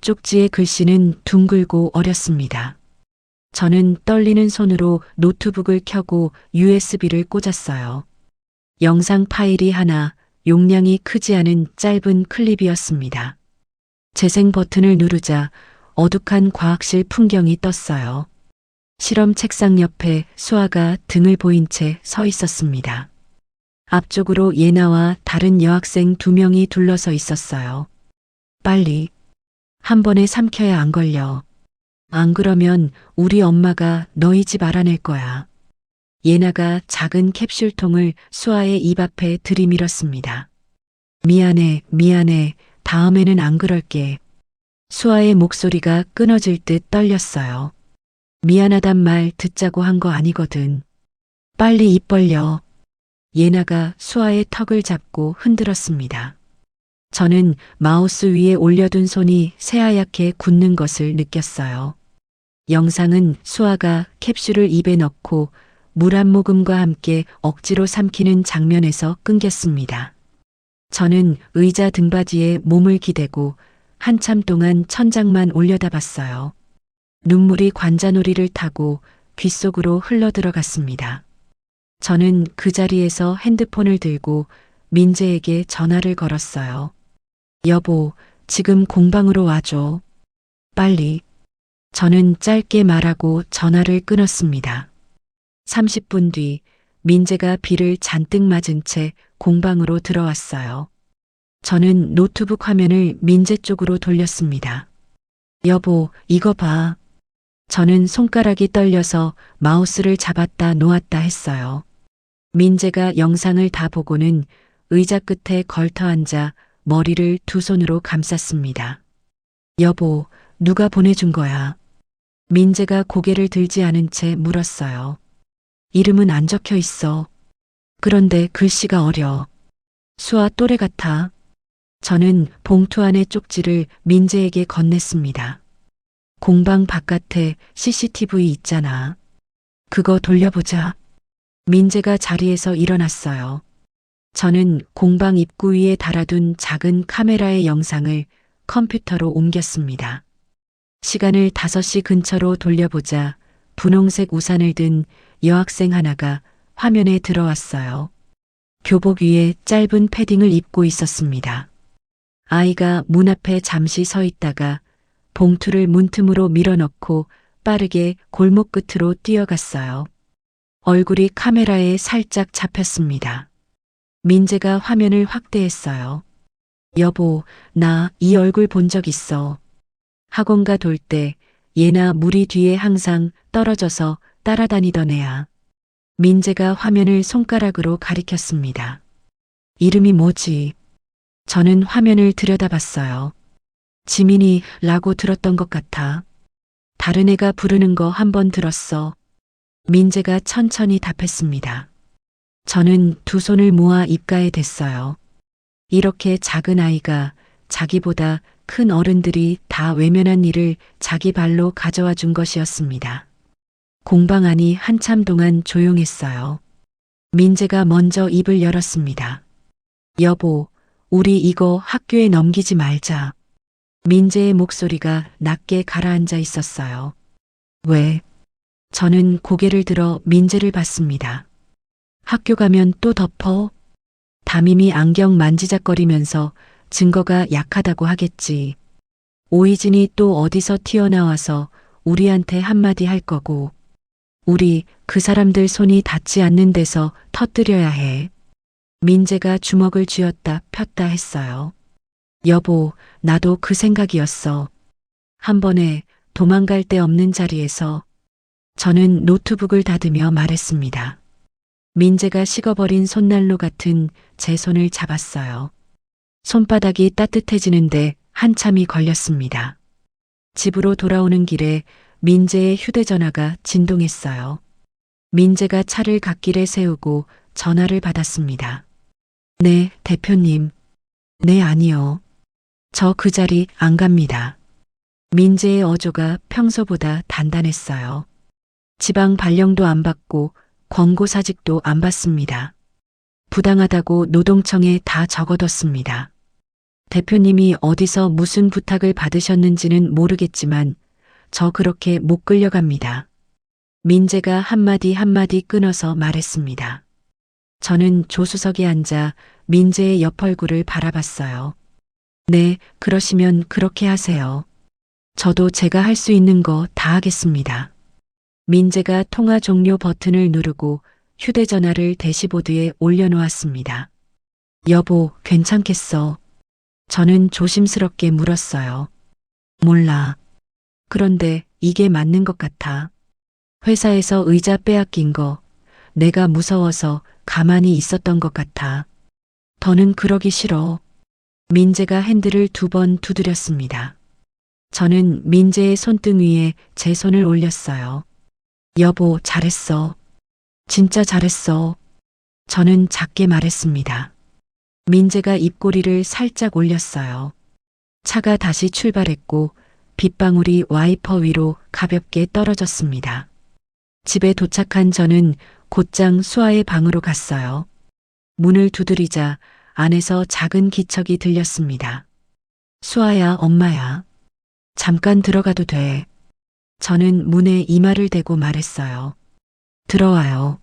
쪽지의 글씨는 둥글고 어렸습니다. 저는 떨리는 손으로 노트북을 켜고 USB를 꽂았어요. 영상 파일이 하나, 용량이 크지 않은 짧은 클립이었습니다. 재생 버튼을 누르자 어둑한 과학실 풍경이 떴어요. 실험 책상 옆에 수아가 등을 보인 채 서 있었습니다. 앞쪽으로 예나와 다른 여학생 2명이 둘러서 있었어요. 빨리. 한 번에 삼켜야 안 걸려. 안 그러면 우리 엄마가 너희 집 알아낼 거야. 예나가 작은 캡슐통을 수아의 입 앞에 들이밀었습니다. 미안해, 미안해. 다음에는 안 그럴게. 수아의 목소리가 끊어질 듯 떨렸어요. 미안하단 말 듣자고 한 거 아니거든. 빨리 입 벌려. 예나가 수아의 턱을 잡고 흔들었습니다. 저는 마우스 위에 올려둔 손이 새하얗게 굳는 것을 느꼈어요. 영상은 수아가 캡슐을 입에 넣고 물 한 모금과 함께 억지로 삼키는 장면에서 끊겼습니다. 저는 의자 등받이에 몸을 기대고 한참 동안 천장만 올려다봤어요. 눈물이 관자놀이를 타고 귓속으로 흘러들어갔습니다. 저는 그 자리에서 핸드폰을 들고 민재에게 전화를 걸었어요. 여보, 지금 공방으로 와줘. 빨리. 저는 짧게 말하고 전화를 끊었습니다. 30분 뒤 민재가 비를 잔뜩 맞은 채 공방으로 들어왔어요. 저는 노트북 화면을 민재 쪽으로 돌렸습니다. 여보, 이거 봐. 저는 손가락이 떨려서 마우스를 잡았다 놓았다 했어요. 민재가 영상을 다 보고는 의자 끝에 걸터 앉아 머리를 두 손으로 감쌌습니다. 여보, 누가 보내준 거야? 민재가 고개를 들지 않은 채 물었어요. 이름은 안 적혀 있어. 그런데 글씨가 어려. 수아 또래 같아. 저는 봉투 안의 쪽지를 민재에게 건넸습니다. 공방 바깥에 CCTV 있잖아. 그거 돌려보자. 민재가 자리에서 일어났어요. 저는 공방 입구 위에 달아둔 작은 카메라의 영상을 컴퓨터로 옮겼습니다. 시간을 5시 근처로 돌려보자 분홍색 우산을 든 여학생 하나가 화면에 들어왔어요. 교복 위에 짧은 패딩을 입고 있었습니다. 아이가 문 앞에 잠시 서 있다가 봉투를 문틈으로 밀어넣고 빠르게 골목 끝으로 뛰어갔어요. 얼굴이 카메라에 살짝 잡혔습니다. 민재가 화면을 확대했어요. 여보, 나 이 얼굴 본 적 있어. 학원가 돌 때 예나 무리 뒤에 항상 떨어져서 따라다니던 애야. 민재가 화면을 손가락으로 가리켰습니다. 이름이 뭐지? 저는 화면을 들여다봤어요. 지민이라고 들었던 것 같아. 다른 애가 부르는 거 한 번 들었어. 민재가 천천히 답했습니다. 저는 두 손을 모아 입가에 댔어요. 이렇게 작은 아이가 자기보다 큰 어른들이 다 외면한 일을 자기 발로 가져와 준 것이었습니다. 공방 안이 한참 동안 조용했어요. 민재가 먼저 입을 열었습니다. 여보, 우리 이거 학교에 넘기지 말자. 민재의 목소리가 낮게 가라앉아 있었어요. 왜? 저는 고개를 들어 민재를 봤습니다. 학교 가면 또 덮어? 담임이 안경 만지작거리면서 증거가 약하다고 하겠지. 오이진이 또 어디서 튀어나와서 우리한테 한마디 할 거고. 우리 그 사람들 손이 닿지 않는 데서 터뜨려야 해. 민재가 주먹을 쥐었다 폈다 했어요. 여보, 나도 그 생각이었어. 한 번에 도망갈 데 없는 자리에서 저는 노트북을 닫으며 말했습니다. 민재가 식어버린 손난로 같은 제 손을 잡았어요. 손바닥이 따뜻해지는데 한참이 걸렸습니다. 집으로 돌아오는 길에 민재의 휴대전화가 진동했어요. 민재가 차를 갓길에 세우고 전화를 받았습니다. 네, 대표님. 네, 아니요. 저 그 자리 안 갑니다. 민재의 어조가 평소보다 단단했어요. 지방 발령도 안 받고 권고사직도 안 받습니다. 부당하다고 노동청에 다 적어뒀습니다. 대표님이 어디서 무슨 부탁을 받으셨는지는 모르겠지만 저 그렇게 못 끌려갑니다. 민재가 한마디 한마디 끊어서 말했습니다. 저는 조수석에 앉아 민재의 옆 얼굴을 바라봤어요. 네, 그러시면 그렇게 하세요. 저도 제가 할 수 있는 거 다 하겠습니다. 민재가 통화 종료 버튼을 누르고 휴대전화를 대시보드에 올려놓았습니다. 여보, 괜찮겠어? 저는 조심스럽게 물었어요. 몰라. 그런데 이게 맞는 것 같아. 회사에서 의자 빼앗긴 거 내가 무서워서 가만히 있었던 것 같아. 더는 그러기 싫어. 민재가 핸들을 2번 두드렸습니다. 저는 민재의 손등 위에 제 손을 올렸어요. 여보, 잘했어. 진짜 잘했어. 저는 작게 말했습니다. 민재가 입꼬리를 살짝 올렸어요. 차가 다시 출발했고 빗방울이 와이퍼 위로 가볍게 떨어졌습니다. 집에 도착한 저는 곧장 수아의 방으로 갔어요. 문을 두드리자 안에서 작은 기척이 들렸습니다. 수아야, 엄마야. 잠깐 들어가도 돼. 저는 문에 이마를 대고 말했어요. 들어와요.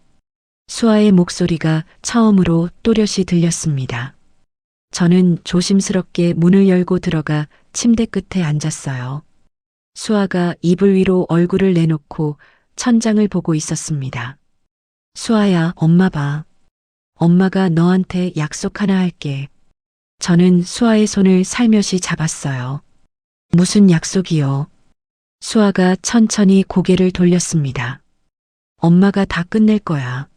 수아의 목소리가 처음으로 또렷이 들렸습니다. 저는 조심스럽게 문을 열고 들어가 침대 끝에 앉았어요. 수아가 이불 위로 얼굴을 내놓고 천장을 보고 있었습니다. 수아야, 엄마 봐. 엄마가 너한테 약속 하나 할게. 저는 수아의 손을 살며시 잡았어요. 무슨 약속이요? 수아가 천천히 고개를 돌렸습니다. 엄마가 다 끝낼 거야.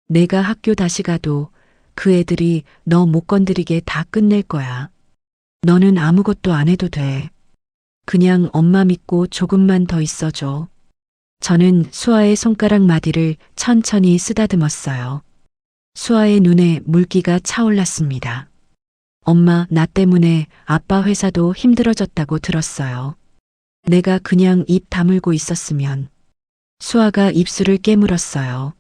내가 학교 다시 가도 그 애들이 너 못 건드리게 다 끝낼 거야. 너는 아무것도 안 해도 돼. 그냥 엄마 믿고 조금만 더 있어줘. 저는 수아의 손가락 마디를 천천히 쓰다듬었어요. 수아의 눈에 물기가 차올랐습니다. 엄마, 나 때문에 아빠 회사도 힘들어졌다고 들었어요. 내가 그냥 입 다물고 있었으면. 수아가 입술을 깨물었어요.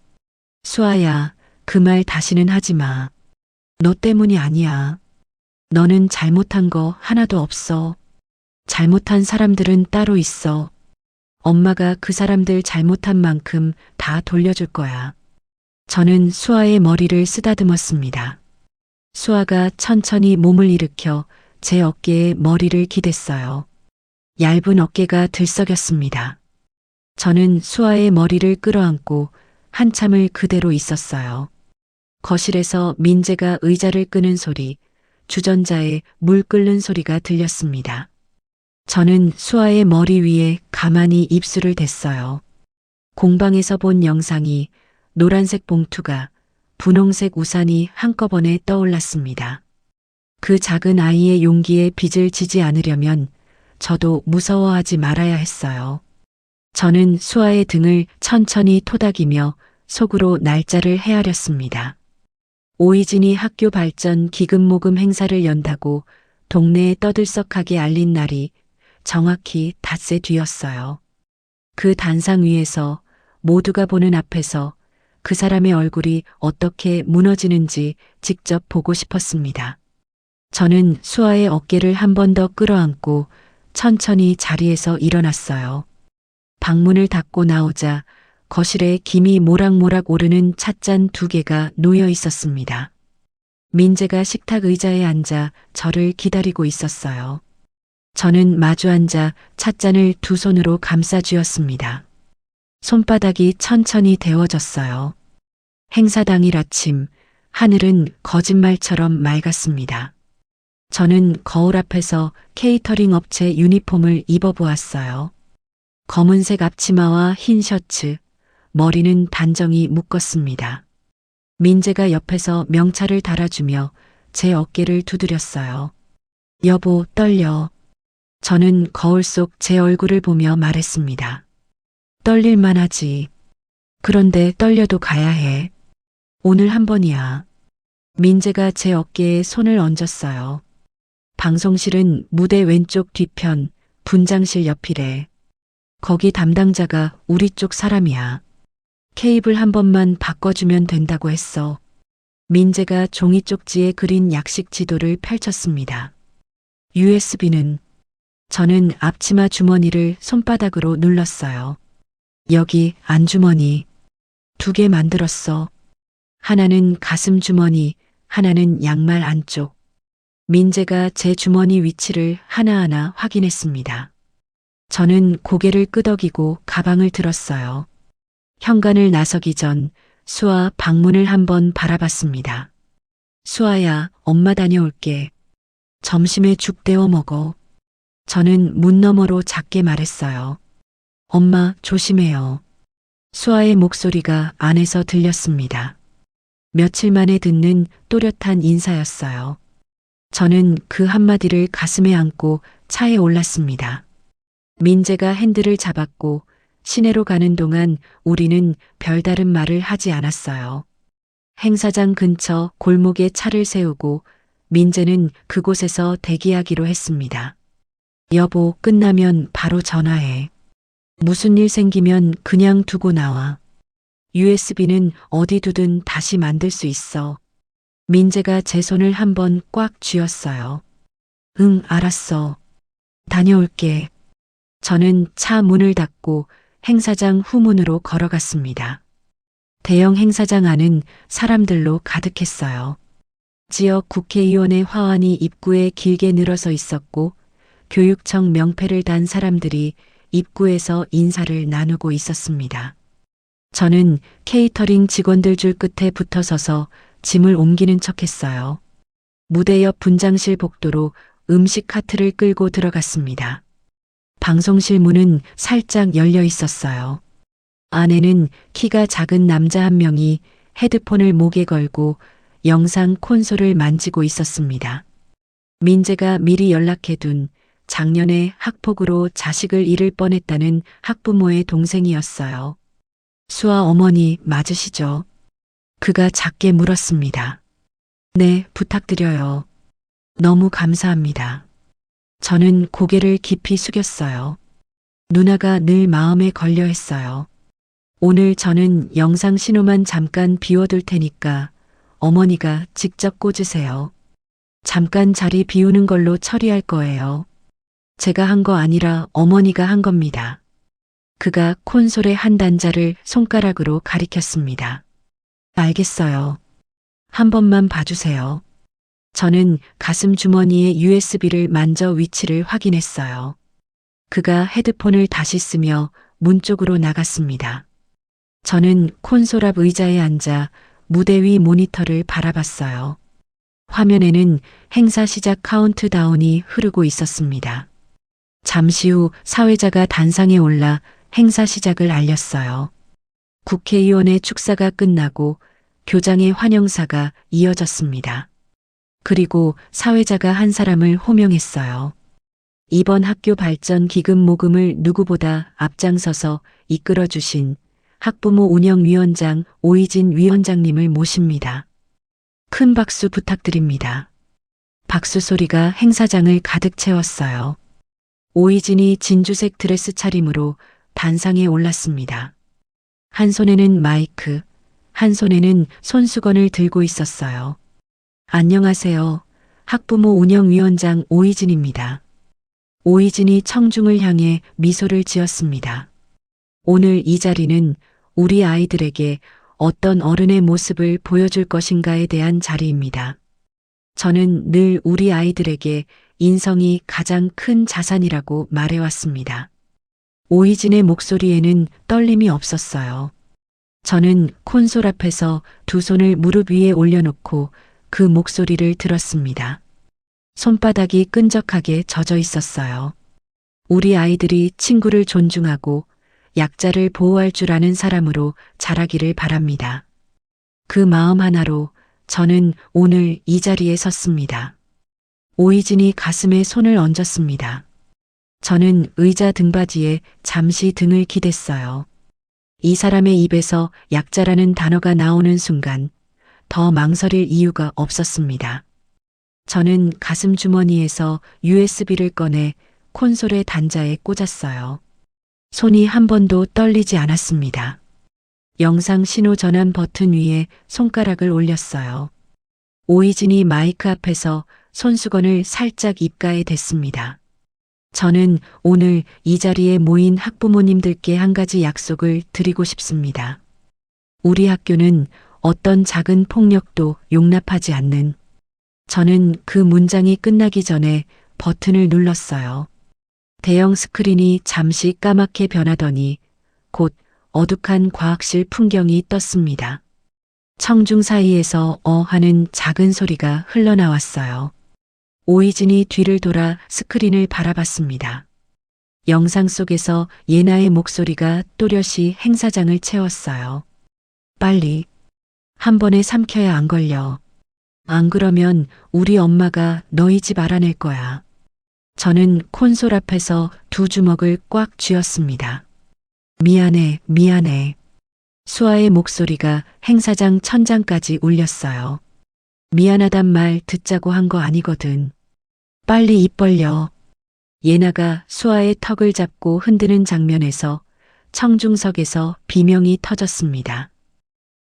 수아야, 그 말 다시는 하지 마. 너 때문이 아니야. 너는 잘못한 거 하나도 없어. 잘못한 사람들은 따로 있어. 엄마가 그 사람들 잘못한 만큼 다 돌려줄 거야. 저는 수아의 머리를 쓰다듬었습니다. 수아가 천천히 몸을 일으켜 제 어깨에 머리를 기댔어요. 얇은 어깨가 들썩였습니다. 저는 수아의 머리를 끌어안고 한참을 그대로 있었어요. 거실에서 민재가 의자를 끄는 소리, 주전자에 물 끓는 소리가 들렸습니다. 저는 수아의 머리 위에 가만히 입술을 댔어요. 공방에서 본 영상이 노란색 봉투가 분홍색 우산이 한꺼번에 떠올랐습니다. 그 작은 아이의 용기에 빚을 지지 않으려면 저도 무서워하지 말아야 했어요. 저는 수아의 등을 천천히 토닥이며 속으로 날짜를 헤아렸습니다. 오이진이 학교 발전 기금 모금 행사를 연다고 동네에 떠들썩하게 알린 날이 정확히 닷새 뒤였어요. 그 단상 위에서 모두가 보는 앞에서 그 사람의 얼굴이 어떻게 무너지는지 직접 보고 싶었습니다. 저는 수아의 어깨를 한 번 더 끌어안고 천천히 자리에서 일어났어요. 방문을 닫고 나오자 거실에 김이 모락모락 오르는 찻잔 2개가 놓여 있었습니다. 민재가 식탁 의자에 앉아 저를 기다리고 있었어요. 저는 마주 앉아 찻잔을 2손으로 감싸 쥐었습니다. 손바닥이 천천히 데워졌어요. 행사 당일 아침, 하늘은 거짓말처럼 맑았습니다. 저는 거울 앞에서 케이터링 업체 유니폼을 입어보았어요. 검은색 앞치마와 흰 셔츠, 머리는 단정히 묶었습니다. 민재가 옆에서 명찰을 달아주며 제 어깨를 두드렸어요. 여보, 떨려. 저는 거울 속 제 얼굴을 보며 말했습니다. 떨릴만 하지. 그런데 떨려도 가야 해. 오늘 한 번이야. 민재가 제 어깨에 손을 얹었어요. 방송실은 무대 왼쪽 뒤편, 분장실 옆이래. 거기 담당자가 우리 쪽 사람이야. 케이블 한 번만 바꿔주면 된다고 했어. 민재가 종이 쪽지에 그린 약식 지도를 펼쳤습니다. USB는? 저는 앞치마 주머니를 손바닥으로 눌렀어요. 여기 안주머니 2개 만들었어. 하나는 가슴 주머니, 하나는 양말 안쪽. 민재가 제 주머니 위치를 하나하나 확인했습니다. 저는 고개를 끄덕이고 가방을 들었어요. 현관을 나서기 전 수아 방문을 한번 바라봤습니다. 수아야, 엄마 다녀올게. 점심에 죽 데워 먹어. 저는 문 너머로 작게 말했어요. 엄마, 조심해요. 수아의 목소리가 안에서 들렸습니다. 며칠 만에 듣는 또렷한 인사였어요. 저는 그 한마디를 가슴에 안고 차에 올랐습니다. 민재가 핸들을 잡았고 시내로 가는 동안 우리는 별다른 말을 하지 않았어요. 행사장 근처 골목에 차를 세우고 민재는 그곳에서 대기하기로 했습니다. 여보, 끝나면 바로 전화해. 무슨 일 생기면 그냥 두고 나와. USB는 어디 두든 다시 만들 수 있어. 민재가 제 손을 한번 꽉 쥐었어요. 응, 알았어. 다녀올게. 저는 차 문을 닫고 행사장 후문으로 걸어갔습니다. 대형 행사장 안은 사람들로 가득했어요. 지역 국회의원의 화환이 입구에 길게 늘어서 있었고 교육청 명패를 단 사람들이 입구에서 인사를 나누고 있었습니다. 저는 케이터링 직원들 줄 끝에 붙어 서서 짐을 옮기는 척했어요. 무대 옆 분장실 복도로 음식 카트를 끌고 들어갔습니다. 방송실 문은 살짝 열려 있었어요. 안에는 키가 작은 남자 한 명이 헤드폰을 목에 걸고 영상 콘솔을 만지고 있었습니다. 민재가 미리 연락해둔 작년에 학폭으로 자식을 잃을 뻔했다는 학부모의 동생이었어요. 수아 어머니 맞으시죠? 그가 작게 물었습니다. 네, 부탁드려요. 너무 감사합니다. 저는 고개를 깊이 숙였어요. 누나가 늘 마음에 걸려 했어요. 오늘 저는 영상 신호만 잠깐 비워둘 테니까 어머니가 직접 꽂으세요. 잠깐 자리 비우는 걸로 처리할 거예요. 제가 한 거 아니라 어머니가 한 겁니다. 그가 콘솔의 한 단자를 손가락으로 가리켰습니다. 알겠어요. 한 번만 봐주세요. 저는 가슴 주머니의 USB를 만져 위치를 확인했어요. 그가 헤드폰을 다시 쓰며 문 쪽으로 나갔습니다. 저는 콘솔 앞 의자에 앉아 무대 위 모니터를 바라봤어요. 화면에는 행사 시작 카운트다운이 흐르고 있었습니다. 잠시 후 사회자가 단상에 올라 행사 시작을 알렸어요. 국회의원의 축사가 끝나고 교장의 환영사가 이어졌습니다. 그리고 사회자가 한 사람을 호명했어요. 이번 학교 발전 기금 모금을 누구보다 앞장서서 이끌어주신 학부모 운영위원장 오이진 위원장님을 모십니다. 큰 박수 부탁드립니다. 박수 소리가 행사장을 가득 채웠어요. 오이진이 진주색 드레스 차림으로 단상에 올랐습니다. 한 손에는 마이크, 한 손에는 손수건을 들고 있었어요. 안녕하세요. 학부모 운영위원장 오이진입니다. 오이진이 청중을 향해 미소를 지었습니다. 오늘 이 자리는 우리 아이들에게 어떤 어른의 모습을 보여줄 것인가에 대한 자리입니다. 저는 늘 우리 아이들에게 인성이 가장 큰 자산이라고 말해왔습니다. 오희진의 목소리에는 떨림이 없었어요. 저는 콘솔 앞에서 두 손을 무릎 위에 올려놓고 그 목소리를 들었습니다. 손바닥이 끈적하게 젖어 있었어요. 우리 아이들이 친구를 존중하고 약자를 보호할 줄 아는 사람으로 자라기를 바랍니다. 그 마음 하나로 저는 오늘 이 자리에 섰습니다. 오희진이 가슴에 손을 얹었습니다. 저는 의자 등받이에 잠시 등을 기댔어요. 이 사람의 입에서 약자라는 단어가 나오는 순간 더 망설일 이유가 없었습니다. 저는 가슴 주머니에서 USB를 꺼내 콘솔의 단자에 꽂았어요. 손이 한 번도 떨리지 않았습니다. 영상 신호 전환 버튼 위에 손가락을 올렸어요. 오희진이 마이크 앞에서 손수건을 살짝 입가에 댔습니다. 저는 오늘 이 자리에 모인 학부모님들께 한 가지 약속을 드리고 싶습니다. 우리 학교는 어떤 작은 폭력도 용납하지 않는. 저는 그 문장이 끝나기 전에 버튼을 눌렀어요. 대형 스크린이 잠시 까맣게 변하더니 곧 어둑한 과학실 풍경이 떴습니다. 청중 사이에서 하는 작은 소리가 흘러나왔어요. 오희진이 뒤를 돌아 스크린을 바라봤습니다. 영상 속에서 예나의 목소리가 또렷이 행사장을 채웠어요. 빨리. 한 번에 삼켜야 안 걸려. 안 그러면 우리 엄마가 너희 집 알아낼 거야. 저는 콘솔 앞에서 두 주먹을 꽉 쥐었습니다. 미안해, 미안해. 수아의 목소리가 행사장 천장까지 울렸어요. 미안하단 말 듣자고 한 거 아니거든. 빨리 입 벌려. 예나가 수아의 턱을 잡고 흔드는 장면에서 청중석에서 비명이 터졌습니다.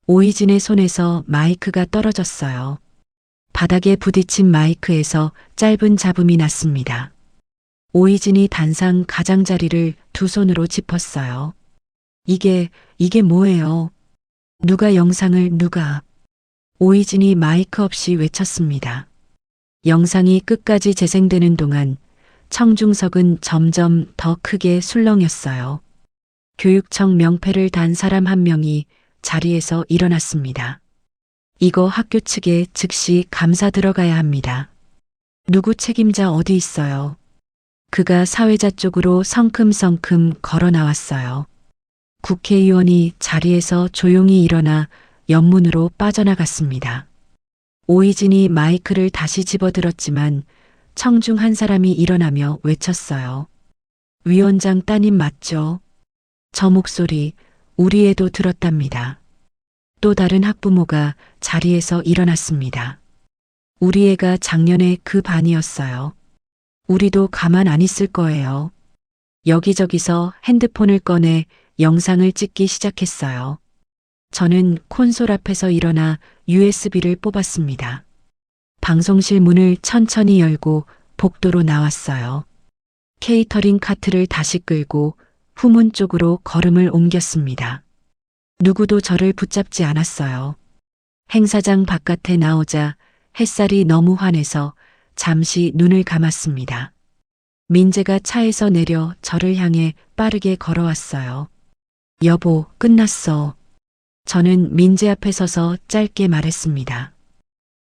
오희진의 손에서 마이크가 떨어졌어요. 바닥에 부딪힌 마이크에서 짧은 잡음이 났습니다. 오희진이 단상 가장자리를 두 손으로 짚었어요. 이게 뭐예요? 누가 영상을 누가? 오희진이 마이크 없이 외쳤습니다. 영상이 끝까지 재생되는 동안 청중석은 점점 더 크게 술렁였어요. 교육청 명패를 단 사람 한 명이 자리에서 일어났습니다. 이거 학교 측에 즉시 감사 들어가야 합니다. 누구 책임자 어디 있어요? 그가 사회자 쪽으로 성큼성큼 걸어 나왔어요. 국회의원이 자리에서 조용히 일어나 옆문으로 빠져나갔습니다. 오희진이 마이크를 다시 집어들었지만 청중 한 사람이 일어나며 외쳤어요. 위원장 따님 맞죠? 저 목소리 우리 애도 들었답니다. 또 다른 학부모가 자리에서 일어났습니다. 우리 애가 작년에 그 반이었어요. 우리도 가만 안 있을 거예요. 여기저기서 핸드폰을 꺼내 영상을 찍기 시작했어요. 저는 콘솔 앞에서 일어나 USB를 뽑았습니다. 방송실 문을 천천히 열고 복도로 나왔어요. 케이터링 카트를 다시 끌고 후문 쪽으로 걸음을 옮겼습니다. 누구도 저를 붙잡지 않았어요. 행사장 바깥에 나오자 햇살이 너무 환해서 잠시 눈을 감았습니다. 민재가 차에서 내려 저를 향해 빠르게 걸어왔어요. 여보, 끝났어. 저는 민재 앞에 서서 짧게 말했습니다.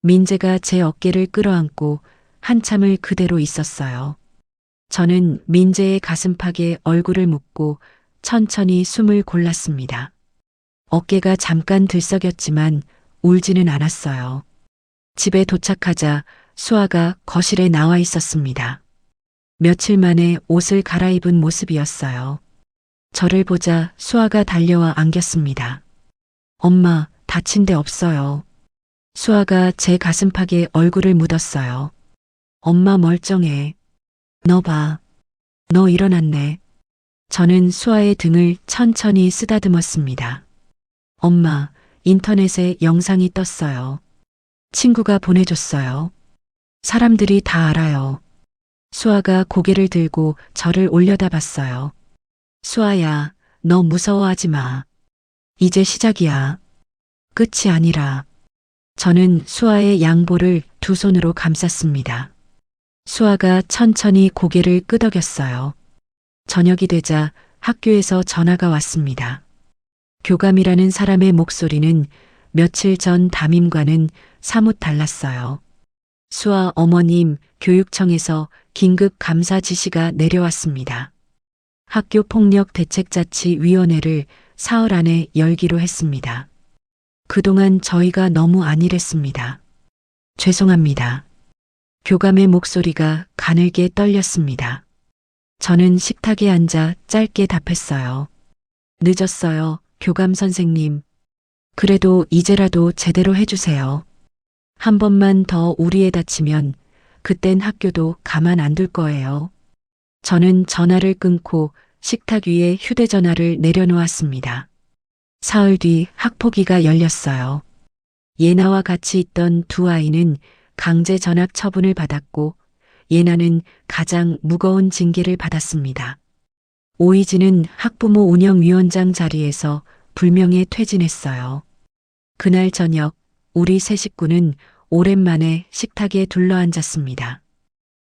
민재가 제 어깨를 끌어안고 한참을 그대로 있었어요. 저는 민재의 가슴팍에 얼굴을 묻고 천천히 숨을 골랐습니다. 어깨가 잠깐 들썩였지만 울지는 않았어요. 집에 도착하자 수아가 거실에 나와 있었습니다. 며칠 만에 옷을 갈아입은 모습이었어요. 저를 보자 수아가 달려와 안겼습니다. 엄마, 다친 데 없어요. 수아가 제 가슴팍에 얼굴을 묻었어요. 엄마 멀쩡해. 너 봐. 너 일어났네. 저는 수아의 등을 천천히 쓰다듬었습니다. 엄마, 인터넷에 영상이 떴어요. 친구가 보내줬어요. 사람들이 다 알아요. 수아가 고개를 들고 저를 올려다봤어요. 수아야, 너 무서워하지 마. 이제 시작이야. 끝이 아니라. 저는 수아의 양볼을 두 손으로 감쌌습니다. 수아가 천천히 고개를 끄덕였어요. 저녁이 되자 학교에서 전화가 왔습니다. 교감이라는 사람의 목소리는 며칠 전 담임과는 사뭇 달랐어요. 수아 어머님, 교육청에서 긴급 감사 지시가 내려왔습니다. 학교 폭력 대책자치위원회를 사흘 안에 열기로 했습니다. 그동안 저희가 너무 안일했습니다. 죄송합니다. 교감의 목소리가 가늘게 떨렸습니다. 저는 식탁에 앉아 짧게 답했어요. 늦었어요, 교감 선생님. 그래도 이제라도 제대로 해주세요. 한 번만 더 우리에 다치면 그땐 학교도 가만 안 둘 거예요. 저는 전화를 끊고 식탁 위에 휴대전화를 내려놓았습니다. 사흘 뒤 학폭위가 열렸어요. 예나와 같이 있던 두 아이는 강제 전학 처분을 받았고 예나는 가장 무거운 징계를 받았습니다. 오이진은 학부모 운영위원장 자리에서 불명예 퇴진했어요. 그날 저녁 우리 세 식구는 오랜만에 식탁에 둘러앉았습니다.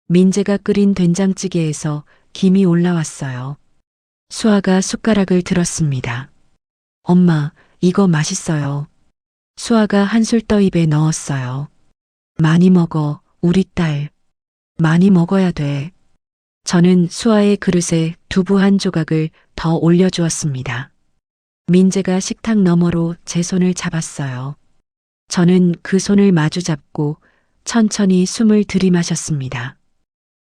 민재가 끓인 된장찌개에서 김이 올라왔어요. 수아가 숟가락을 들었습니다. 엄마, 이거 맛있어요. 수아가 한술 떠 입에 넣었어요. 많이 먹어, 우리 딸. 많이 먹어야 돼. 저는 수아의 그릇에 두부 한 조각을 더 올려주었습니다. 민재가 식탁 너머로 제 손을 잡았어요. 저는 그 손을 마주 잡고 천천히 숨을 들이마셨습니다.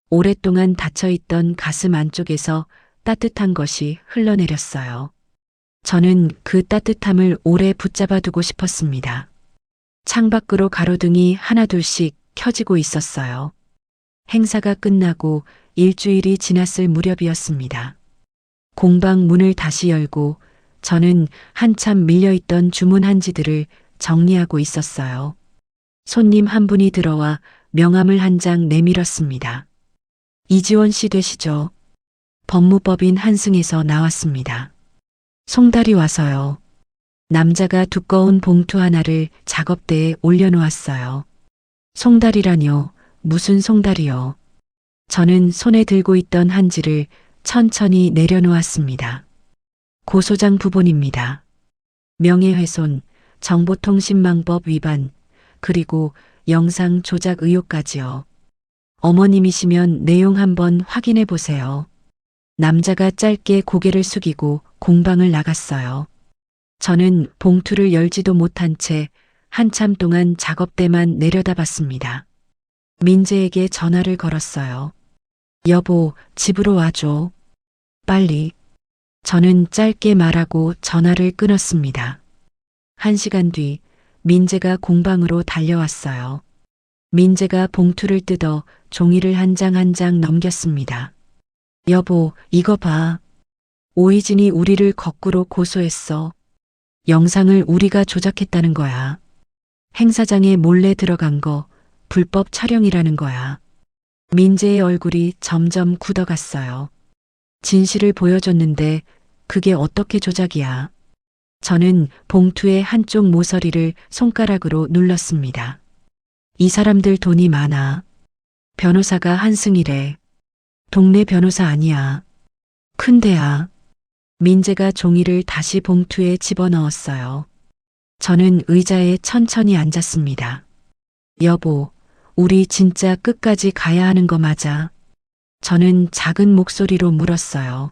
오랫동안 닫혀있던 가슴 안쪽에서 따뜻한 것이 흘러내렸어요. 저는 그 따뜻함을 오래 붙잡아 두고 싶었습니다. 창밖으로 가로등이 하나둘씩 켜지고 있었어요. 행사가 끝나고 일주일이 지났을 무렵이었습니다. 공방 문을 다시 열고 저는 한참 밀려있던 주문 한지들을 정리하고 있었어요. 손님 한 분이 들어와 명함을 한 장 내밀었습니다. 이지원 씨 되시죠? 법무법인 한승에서 나왔습니다. 송달이 와서요. 남자가 두꺼운 봉투 하나를 작업대에 올려놓았어요. 송달이라뇨? 무슨 송달이요? 저는 손에 들고 있던 한지를 천천히 내려놓았습니다. 고소장 부본입니다. 명예훼손, 정보통신망법 위반, 그리고 영상 조작 의혹까지요. 어머님이시면 내용 한번 확인해 보세요. 남자가 짧게 고개를 숙이고 공방을 나갔어요. 저는 봉투를 열지도 못한 채 한참 동안 작업대만 내려다봤습니다. 민재에게 전화를 걸었어요. 여보, 집으로 와줘. 빨리. 저는 짧게 말하고 전화를 끊었습니다. 1시간 뒤 민재가 공방으로 달려왔어요. 민재가 봉투를 뜯어 종이를 한 장 한 장 넘겼습니다. 여보, 이거 봐. 오이진이 우리를 거꾸로 고소했어. 영상을 우리가 조작했다는 거야. 행사장에 몰래 들어간 거 불법 촬영이라는 거야. 민재의 얼굴이 점점 굳어갔어요. 진실을 보여줬는데 그게 어떻게 조작이야. 저는 봉투의 한쪽 모서리를 손가락으로 눌렀습니다. 이 사람들 돈이 많아. 변호사가 한승이래. 동네 변호사 아니야. 큰 데야. 민재가 종이를 다시 봉투에 집어넣었어요. 저는 의자에 천천히 앉았습니다. 여보, 우리 진짜 끝까지 가야 하는 거 맞아? 저는 작은 목소리로 물었어요.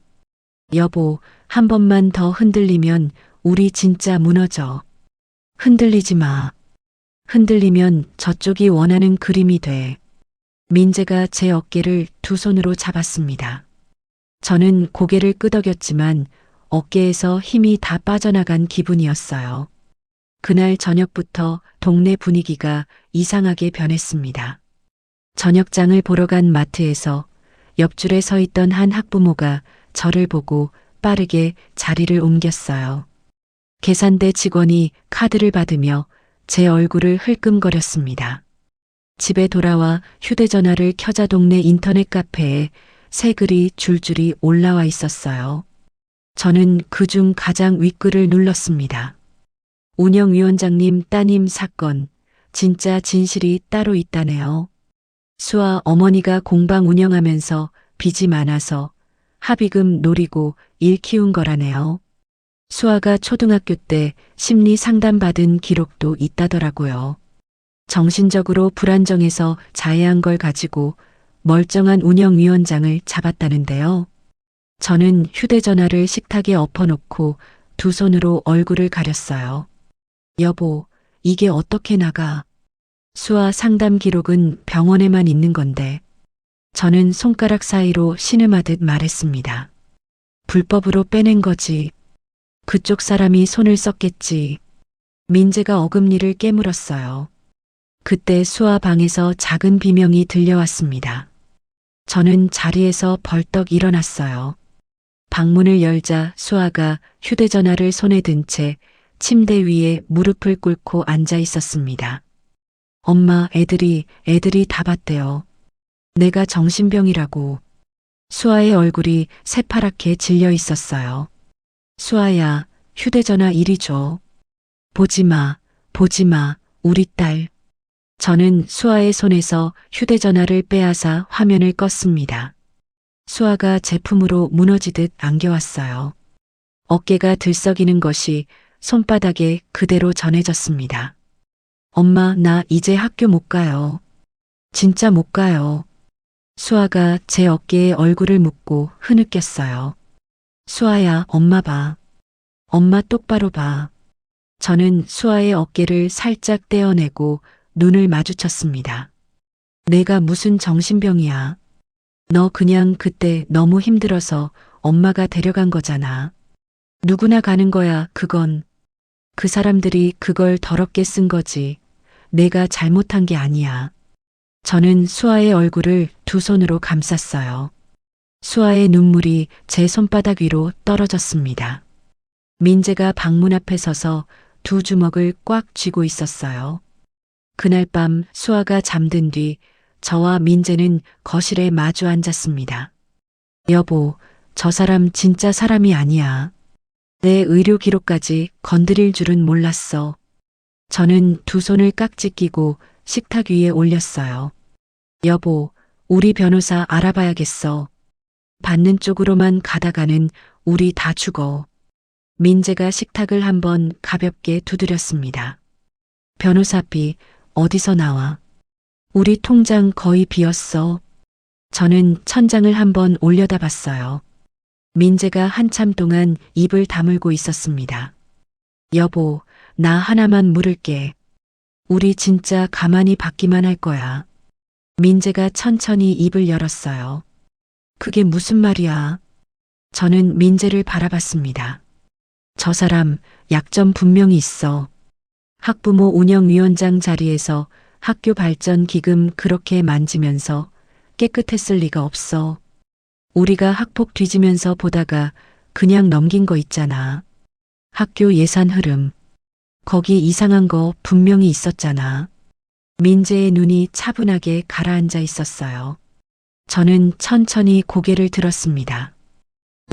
여보, 한 번만 더 흔들리면 우리 진짜 무너져. 흔들리지 마. 흔들리면 저쪽이 원하는 그림이 돼. 민재가 제 어깨를 두 손으로 잡았습니다. 저는 고개를 끄덕였지만 어깨에서 힘이 다 빠져나간 기분이었어요. 그날 저녁부터 동네 분위기가 이상하게 변했습니다. 저녁장을 보러 간 마트에서 옆줄에 서 있던 한 학부모가 저를 보고 빠르게 자리를 옮겼어요. 계산대 직원이 카드를 받으며 제 얼굴을 흘끔거렸습니다. 집에 돌아와 휴대전화를 켜자 동네 인터넷 카페에 새 글이 줄줄이 올라와 있었어요. 저는 그중 가장 윗글을 눌렀습니다. 운영위원장님 따님 사건, 진짜 진실이 따로 있다네요. 수아 어머니가 공방 운영하면서 빚이 많아서 합의금 노리고 일 키운 거라네요. 수아가 초등학교 때 심리 상담 받은 기록도 있다더라고요. 정신적으로 불안정해서 자해한 걸 가지고 멀쩡한 운영위원장을 잡았다는데요. 저는 휴대전화를 식탁에 엎어놓고 두 손으로 얼굴을 가렸어요. 여보, 이게 어떻게 나가? 수아 상담 기록은 병원에만 있는 건데. 저는 손가락 사이로 신음하듯 말했습니다. 불법으로 빼낸 거지. 그쪽 사람이 손을 썼겠지. 민재가 어금니를 깨물었어요. 그때 수아 방에서 작은 비명이 들려왔습니다. 저는 자리에서 벌떡 일어났어요. 방문을 열자 수아가 휴대전화를 손에 든 채 침대 위에 무릎을 꿇고 앉아 있었습니다. 엄마, 애들이 다 봤대요. 내가 정신병이라고. 수아의 얼굴이 새파랗게 질려 있었어요. 수아야, 휴대전화 이리 줘. 보지 마, 우리 딸. 저는 수아의 손에서 휴대전화를 빼앗아 화면을 껐습니다. 수아가 제품으로 무너지듯 안겨왔어요. 어깨가 들썩이는 것이 손바닥에 그대로 전해졌습니다. 엄마, 나 이제 학교 못 가요. 진짜 못 가요. 수아가 제 어깨에 얼굴을 묻고 흐느꼈어요. 수아야, 엄마 봐. 엄마 똑바로 봐. 저는 수아의 어깨를 살짝 떼어내고 눈을 마주쳤습니다. 내가 무슨 정신병이야. 너 그냥 그때 너무 힘들어서 엄마가 데려간 거잖아. 누구나 가는 거야, 그건. 그 사람들이 그걸 더럽게 쓴 거지. 내가 잘못한 게 아니야. 저는 수아의 얼굴을 두 손으로 감쌌어요. 수아의 눈물이 제 손바닥 위로 떨어졌습니다. 민재가 방문 앞에 서서 두 주먹을 꽉 쥐고 있었어요. 그날 밤 수아가 잠든 뒤 저와 민재는 거실에 마주 앉았습니다. 여보, 저 사람 진짜 사람이 아니야. 내 의료 기록까지 건드릴 줄은 몰랐어. 저는 두 손을 깍지 끼고 식탁 위에 올렸어요. 여보, 우리 변호사 알아봐야겠어. 받는 쪽으로만 가다가는 우리 다 죽어. 민재가 식탁을 한번 가볍게 두드렸습니다. 변호사비 어디서 나와? 우리 통장 거의 비었어. 저는 천장을 한번 올려다 봤어요. 민재가 한참 동안 입을 다물고 있었습니다. 여보, 나 하나만 물을게. 우리 진짜 가만히 받기만 할 거야. 민재가 천천히 입을 열었어요. 그게 무슨 말이야? 저는 민재를 바라봤습니다. 저 사람 약점 분명히 있어. 학부모 운영위원장 자리에서 학교 발전 기금 그렇게 만지면서 깨끗했을 리가 없어. 우리가 학폭 뒤지면서 보다가 그냥 넘긴 거 있잖아. 학교 예산 흐름. 거기 이상한 거 분명히 있었잖아. 민재의 눈이 차분하게 가라앉아 있었어요. 저는 천천히 고개를 들었습니다.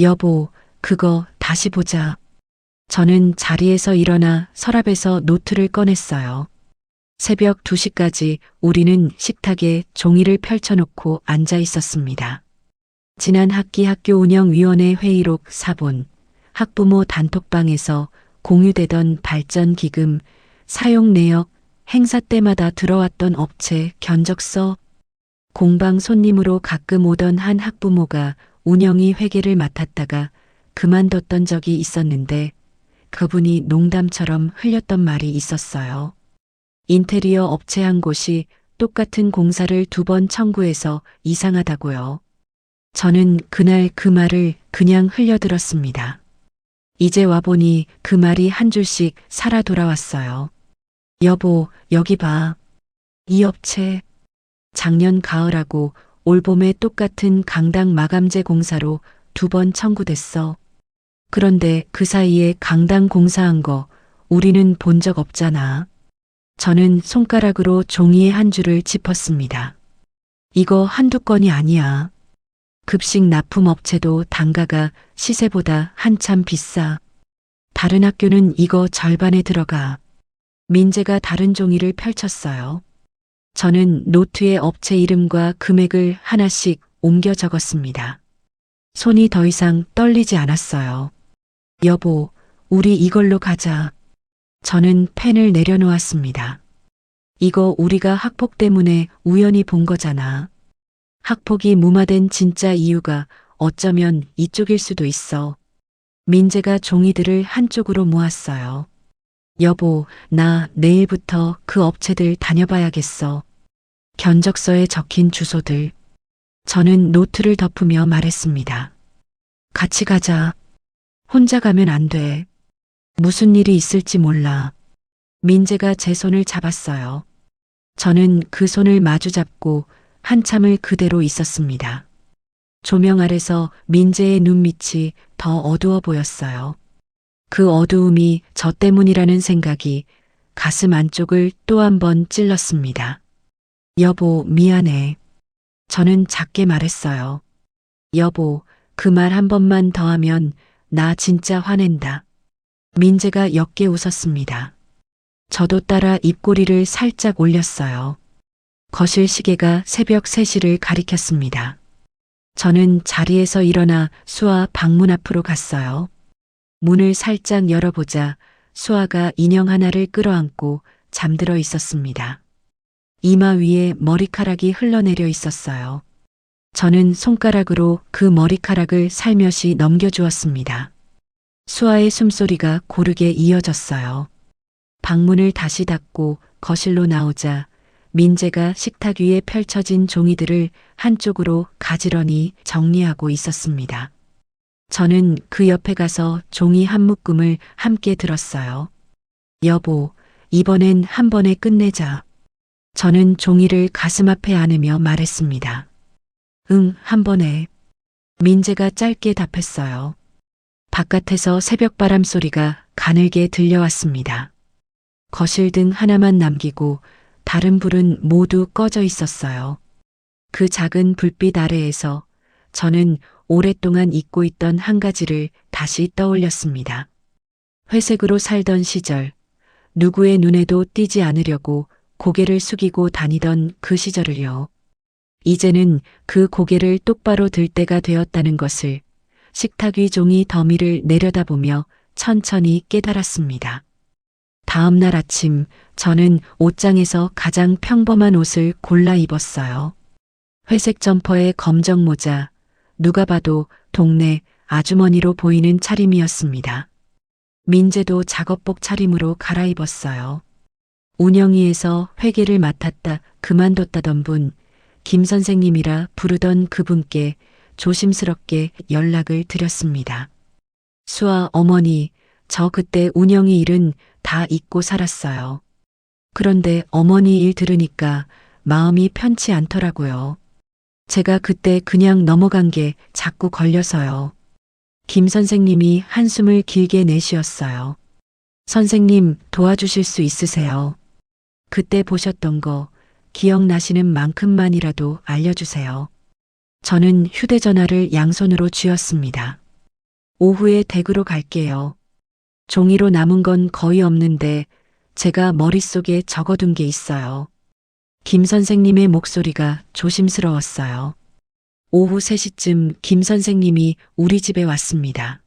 여보, 그거 다시 보자. 저는 자리에서 일어나 서랍에서 노트를 꺼냈어요. 새벽 2시까지 우리는 식탁에 종이를 펼쳐놓고 앉아 있었습니다. 지난 학기 학교운영위원회 회의록 4본, 학부모 단톡방에서 공유되던 발전기금, 사용 내역, 행사 때마다 들어왔던 업체 견적서, 공방 손님으로 가끔 오던 한 학부모가 운영위 회계를 맡았다가 그만뒀던 적이 있었는데 그분이 농담처럼 흘렸던 말이 있었어요. 인테리어 업체 한 곳이 똑같은 공사를 2번 청구해서 이상하다고요. 저는 그날 그 말을 그냥 흘려들었습니다. 이제 와보니 그 말이 한 줄씩 살아 돌아왔어요. 여보, 여기 봐. 이 업체 작년 가을하고 올봄에 똑같은 강당 마감재 공사로 2번 청구됐어. 그런데 그 사이에 강당 공사한 거 우리는 본 적 없잖아. 저는 손가락으로 종이의 한 줄을 짚었습니다. 이거 한두 건이 아니야. 급식 납품업체도 단가가 시세보다 한참 비싸. 다른 학교는 이거 절반에 들어가. 민재가 다른 종이를 펼쳤어요. 저는 노트에 업체 이름과 금액을 하나씩 옮겨 적었습니다. 손이 더 이상 떨리지 않았어요. 여보, 우리 이걸로 가자. 저는 펜을 내려놓았습니다. 이거 우리가 학폭 때문에 우연히 본 거잖아. 학폭이 무마된 진짜 이유가 어쩌면 이쪽일 수도 있어. 민재가 종이들을 한쪽으로 모았어요. 여보, 나 내일부터 그 업체들 다녀봐야겠어. 견적서에 적힌 주소들. 저는 노트를 덮으며 말했습니다. 같이 가자. 혼자 가면 안 돼. 무슨 일이 있을지 몰라. 민재가 제 손을 잡았어요. 저는 그 손을 마주 잡고 한참을 그대로 있었습니다. 조명 아래서 민재의 눈밑이 더 어두워 보였어요. 그 어두움이 저 때문이라는 생각이 가슴 안쪽을 또 한 번 찔렀습니다. 여보, 미안해. 저는 작게 말했어요. 여보, 그 말 한 번만 더 하면 나 진짜 화낸다. 민재가 옅게 웃었습니다. 저도 따라 입꼬리를 살짝 올렸어요. 거실 시계가 새벽 3시를 가리켰습니다. 저는 자리에서 일어나 수아 방문 앞으로 갔어요. 문을 살짝 열어보자 수아가 인형 하나를 끌어안고 잠들어 있었습니다. 이마 위에 머리카락이 흘러내려 있었어요. 저는 손가락으로 그 머리카락을 살며시 넘겨주었습니다. 수아의 숨소리가 고르게 이어졌어요. 방문을 다시 닫고 거실로 나오자 민재가 식탁 위에 펼쳐진 종이들을 한쪽으로 가지런히 정리하고 있었습니다. 저는 그 옆에 가서 종이 한 묶음을 함께 들었어요. 여보, 이번엔 한 번에 끝내자. 저는 종이를 가슴 앞에 안으며 말했습니다. 응, 한 번에. 민재가 짧게 답했어요. 바깥에서 새벽바람 소리가 가늘게 들려왔습니다. 거실 등 하나만 남기고 다른 불은 모두 꺼져 있었어요. 그 작은 불빛 아래에서 저는 오랫동안 잊고 있던 한 가지를 다시 떠올렸습니다. 회색으로 살던 시절, 누구의 눈에도 띄지 않으려고 고개를 숙이고 다니던 그 시절을요. 이제는 그 고개를 똑바로 들 때가 되었다는 것을 식탁 위 종이 더미를 내려다보며 천천히 깨달았습니다. 다음 날 아침 저는 옷장에서 가장 평범한 옷을 골라 입었어요. 회색 점퍼에 검정 모자, 누가 봐도 동네 아주머니로 보이는 차림이었습니다. 민재도 작업복 차림으로 갈아입었어요. 운영위에서 회계를 맡았다 그만뒀다던 분, 김 선생님이라 부르던 그분께 조심스럽게 연락을 드렸습니다. 수아 어머니, 저 그때 운영위 일은 다 잊고 살았어요. 그런데 어머니 일 들으니까 마음이 편치 않더라고요. 제가 그때 그냥 넘어간 게 자꾸 걸려서요. 김 선생님이 한숨을 길게 내쉬었어요. 선생님 도와주실 수 있으세요? 그때 보셨던 거 기억나시는 만큼만이라도 알려주세요. 저는 휴대전화를 양손으로 쥐었습니다. 오후에 댁으로 갈게요. 종이로 남은 건 거의 없는데 제가 머릿속에 적어둔 게 있어요. 김 선생님의 목소리가 조심스러웠어요. 오후 3시쯤 김 선생님이 우리 집에 왔습니다.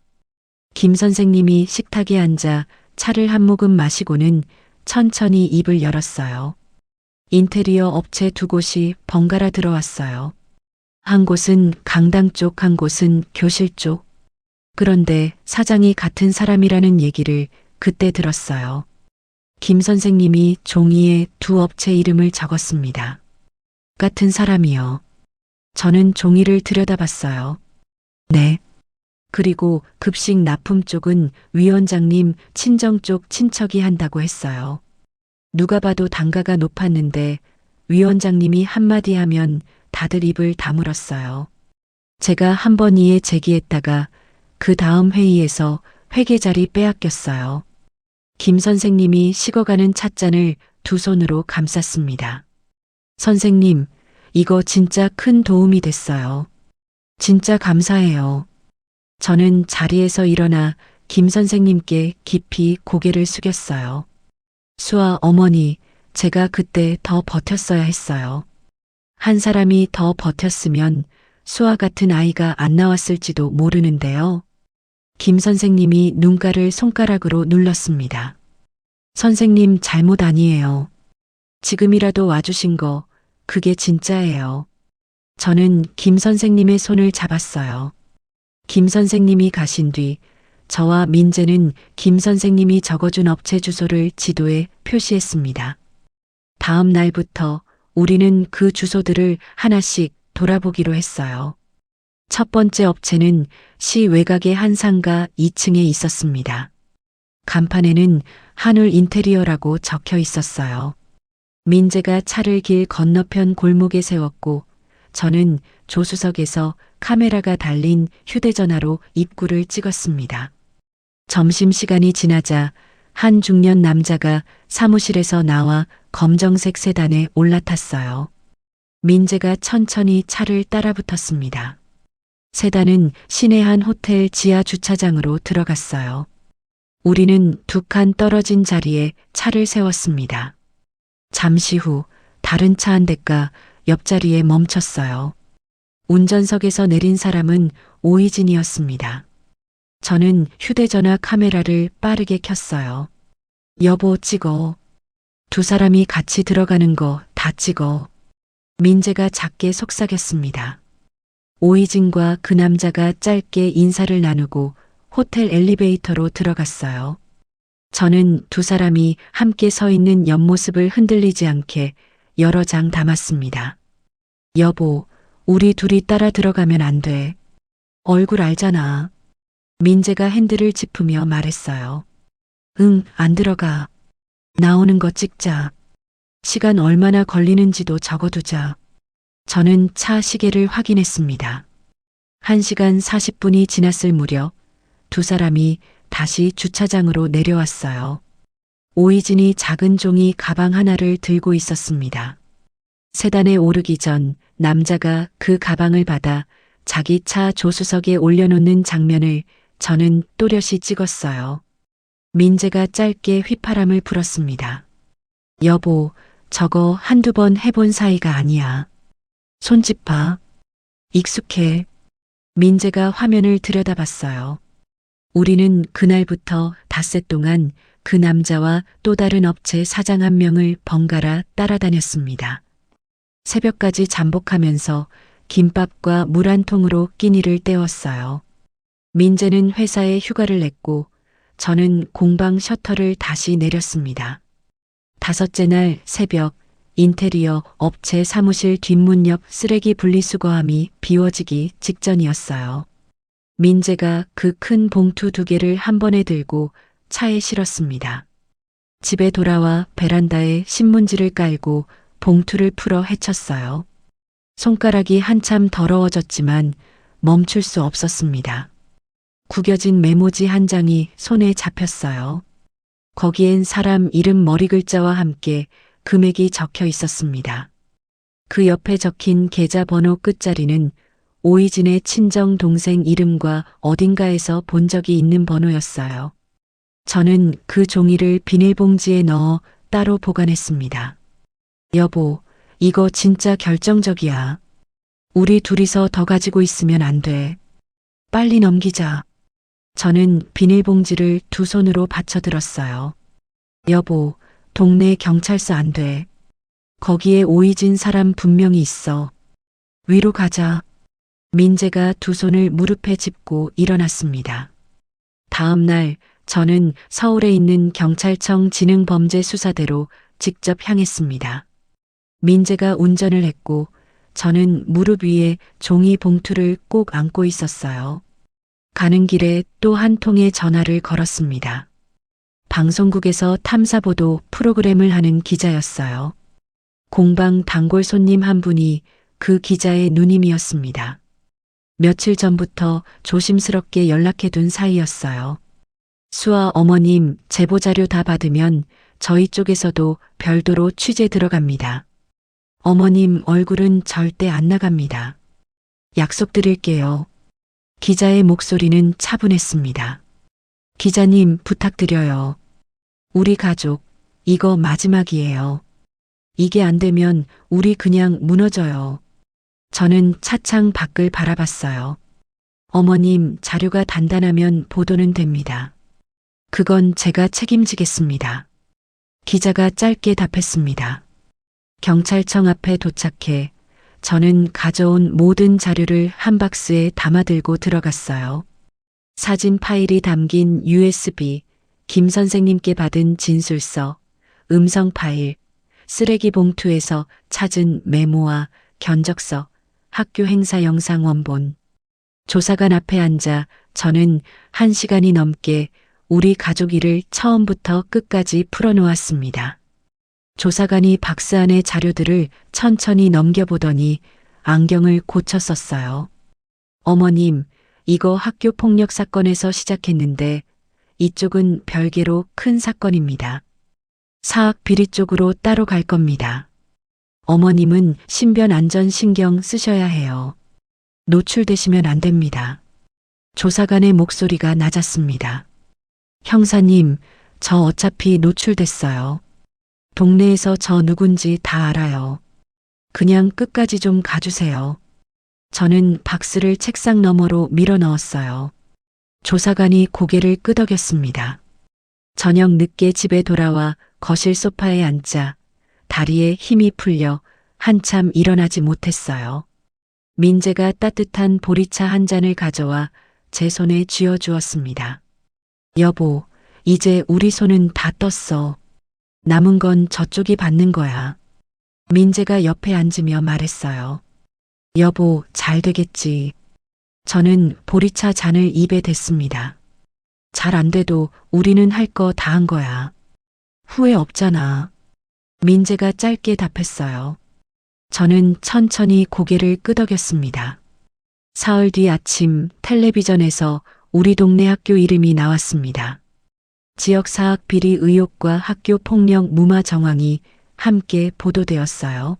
김 선생님이 식탁에 앉아 차를 한 모금 마시고는 천천히 입을 열었어요. 인테리어 업체 2곳이 번갈아 들어왔어요. 한 곳은 강당 쪽, 한 곳은 교실 쪽. 그런데 사장이 같은 사람이라는 얘기를 그때 들었어요. 김 선생님이 종이에 2 업체 이름을 적었습니다. 같은 사람이요. 저는 종이를 들여다봤어요. 네. 그리고 급식 납품 쪽은 위원장님 친정 쪽 친척이 한다고 했어요. 누가 봐도 단가가 높았는데 위원장님이 한마디 하면 다들 입을 다물었어요. 제가 한 번 이에 제기했다가 그 다음 회의에서 회계 자리 빼앗겼어요. 김 선생님이 식어가는 찻잔을 2 손으로 감쌌습니다. 선생님, 이거 진짜 큰 도움이 됐어요. 진짜 감사해요. 저는 자리에서 일어나 김 선생님께 깊이 고개를 숙였어요. 수아 어머니, 제가 그때 더 버텼어야 했어요. 한 사람이 더 버텼으면 수아 같은 아이가 안 나왔을지도 모르는데요. 김 선생님이 눈가를 손가락으로 눌렀습니다. 선생님 잘못 아니에요. 지금이라도 와주신 거, 그게 진짜예요. 저는 김 선생님의 손을 잡았어요. 김 선생님이 가신 뒤 저와 민재는 김 선생님이 적어준 업체 주소를 지도에 표시했습니다. 다음 날부터 우리는 그 주소들을 하나씩 돌아보기로 했어요. 첫 번째 업체는 시 외곽의 한 상가 2층에 있었습니다. 간판에는 한울 인테리어라고 적혀 있었어요. 민재가 차를 길 건너편 골목에 세웠고 저는 조수석에서 카메라가 달린 휴대전화로 입구를 찍었습니다. 점심시간이 지나자 한 중년 남자가 사무실에서 나와 검정색 세단에 올라탔어요. 민재가 천천히 차를 따라붙었습니다. 세단은 시내 한 호텔 지하 주차장으로 들어갔어요. 우리는 두 칸 떨어진 자리에 차를 세웠습니다. 잠시 후 다른 차 한 대가 옆자리에 멈췄어요. 운전석에서 내린 사람은 오이진이었습니다. 저는 휴대전화 카메라를 빠르게 켰어요. 여보 찍어. 두 사람이 같이 들어가는 거 다 찍어. 민재가 작게 속삭였습니다. 오이진과 그 남자가 짧게 인사를 나누고 호텔 엘리베이터로 들어갔어요. 저는 두 사람이 함께 서 있는 옆모습을 흔들리지 않게 여러 장 담았습니다. 여보, 우리 둘이 따라 들어가면 안 돼. 얼굴 알잖아. 민재가 핸들을 짚으며 말했어요. 응, 안 들어가. 나오는 거 찍자. 시간 얼마나 걸리는지도 적어두자. 저는 차 시계를 확인했습니다. 1시간 40분이 지났을 무렵 두 사람이 다시 주차장으로 내려왔어요. 오이진이 작은 종이 가방 하나를 들고 있었습니다. 세단에 오르기 전 남자가 그 가방을 받아 자기 차 조수석에 올려놓는 장면을 저는 또렷이 찍었어요. 민재가 짧게 휘파람을 불었습니다. 여보, 저거 한두 번 해본 사이가 아니야. 손짓 봐. 익숙해. 민재가 화면을 들여다봤어요. 우리는 그날부터 닷새 동안 그 남자와 또 다른 업체 사장 한 명을 번갈아 따라다녔습니다. 새벽까지 잠복하면서 김밥과 물 한 통으로 끼니를 때웠어요. 민재는 회사에 휴가를 냈고 저는 공방 셔터를 다시 내렸습니다. 5째 날 새벽 인테리어 업체 사무실 뒷문 옆 쓰레기 분리수거함이 비워지기 직전이었어요. 민재가 그 큰 봉투 2개를 한 번에 들고 차에 실었습니다. 집에 돌아와 베란다에 신문지를 깔고 봉투를 풀어 헤쳤어요. 손가락이 한참 더러워졌지만 멈출 수 없었습니다. 구겨진 메모지 한 장이 손에 잡혔어요. 거기엔 사람 이름 머리 글자와 함께 금액이 적혀 있었습니다. 그 옆에 적힌 계좌번호 끝자리는 오이진의 친정 동생 이름과 어딘가에서 본 적이 있는 번호였어요. 저는 그 종이를 비닐봉지에 넣어 따로 보관했습니다. 여보, 이거 진짜 결정적이야. 우리 둘이서 더 가지고 있으면 안 돼. 빨리 넘기자. 저는 비닐봉지를 두 손으로 받쳐들었어요. 여보, 동네 경찰서 안 돼. 거기에 오이진 사람 분명히 있어. 위로 가자. 민재가 두 손을 무릎에 짚고 일어났습니다. 다음 날 저는 서울에 있는 경찰청 지능범죄수사대로 직접 향했습니다. 민재가 운전을 했고 저는 무릎 위에 종이 봉투를 꼭 안고 있었어요. 가는 길에 또 한 통의 전화를 걸었습니다. 방송국에서 탐사보도 프로그램을 하는 기자였어요. 공방 단골 손님 한 분이 그 기자의 누님이었습니다. 며칠 전부터 조심스럽게 연락해둔 사이였어요. 수아 어머님 제보 자료 다 받으면 저희 쪽에서도 별도로 취재 들어갑니다. 어머님 얼굴은 절대 안 나갑니다. 약속드릴게요. 기자의 목소리는 차분했습니다. 기자님, 부탁드려요. 우리 가족, 이거 마지막이에요. 이게 안 되면 우리 그냥 무너져요. 저는 차창 밖을 바라봤어요. 어머님, 자료가 단단하면 보도는 됩니다. 그건 제가 책임지겠습니다. 기자가 짧게 답했습니다. 경찰청 앞에 도착해 저는 가져온 모든 자료를 한 박스에 담아들고 들어갔어요. 사진 파일이 담긴 USB, 김 선생님께 받은 진술서, 음성 파일, 쓰레기 봉투에서 찾은 메모와 견적서, 학교 행사 영상 원본. 조사관 앞에 앉아 저는 1시간이 넘게 우리 가족 일을 처음부터 끝까지 풀어놓았습니다. 조사관이 박스 안의 자료들을 천천히 넘겨보더니 안경을 고쳐 썼어요. 어머님, 이거 학교 폭력 사건에서 시작했는데 이쪽은 별개로 큰 사건입니다. 사학 비리 쪽으로 따로 갈 겁니다. 어머님은 신변 안전 신경 쓰셔야 해요. 노출되시면 안 됩니다. 조사관의 목소리가 낮았습니다. 형사님, 저 어차피 노출됐어요. 동네에서 저 누군지 다 알아요. 그냥 끝까지 좀 가주세요. 저는 박스를 책상 너머로 밀어 넣었어요. 조사관이 고개를 끄덕였습니다. 저녁 늦게 집에 돌아와 거실 소파에 앉자 다리에 힘이 풀려 한참 일어나지 못했어요. 민재가 따뜻한 보리차 한 잔을 가져와 제 손에 쥐어주었습니다. 여보, 이제 우리 손은 다 떴어. 남은 건 저쪽이 받는 거야. 민재가 옆에 앉으며 말했어요. 여보, 잘 되겠지. 저는 보리차 잔을 입에 댔습니다. 잘 안 돼도 우리는 할 거 다 한 거야. 후회 없잖아. 민재가 짧게 답했어요. 저는 천천히 고개를 끄덕였습니다. 사흘 뒤 아침 텔레비전에서 우리 동네 학교 이름이 나왔습니다. 지역 사학 비리 의혹과 학교 폭력 무마 정황이 함께 보도되었어요.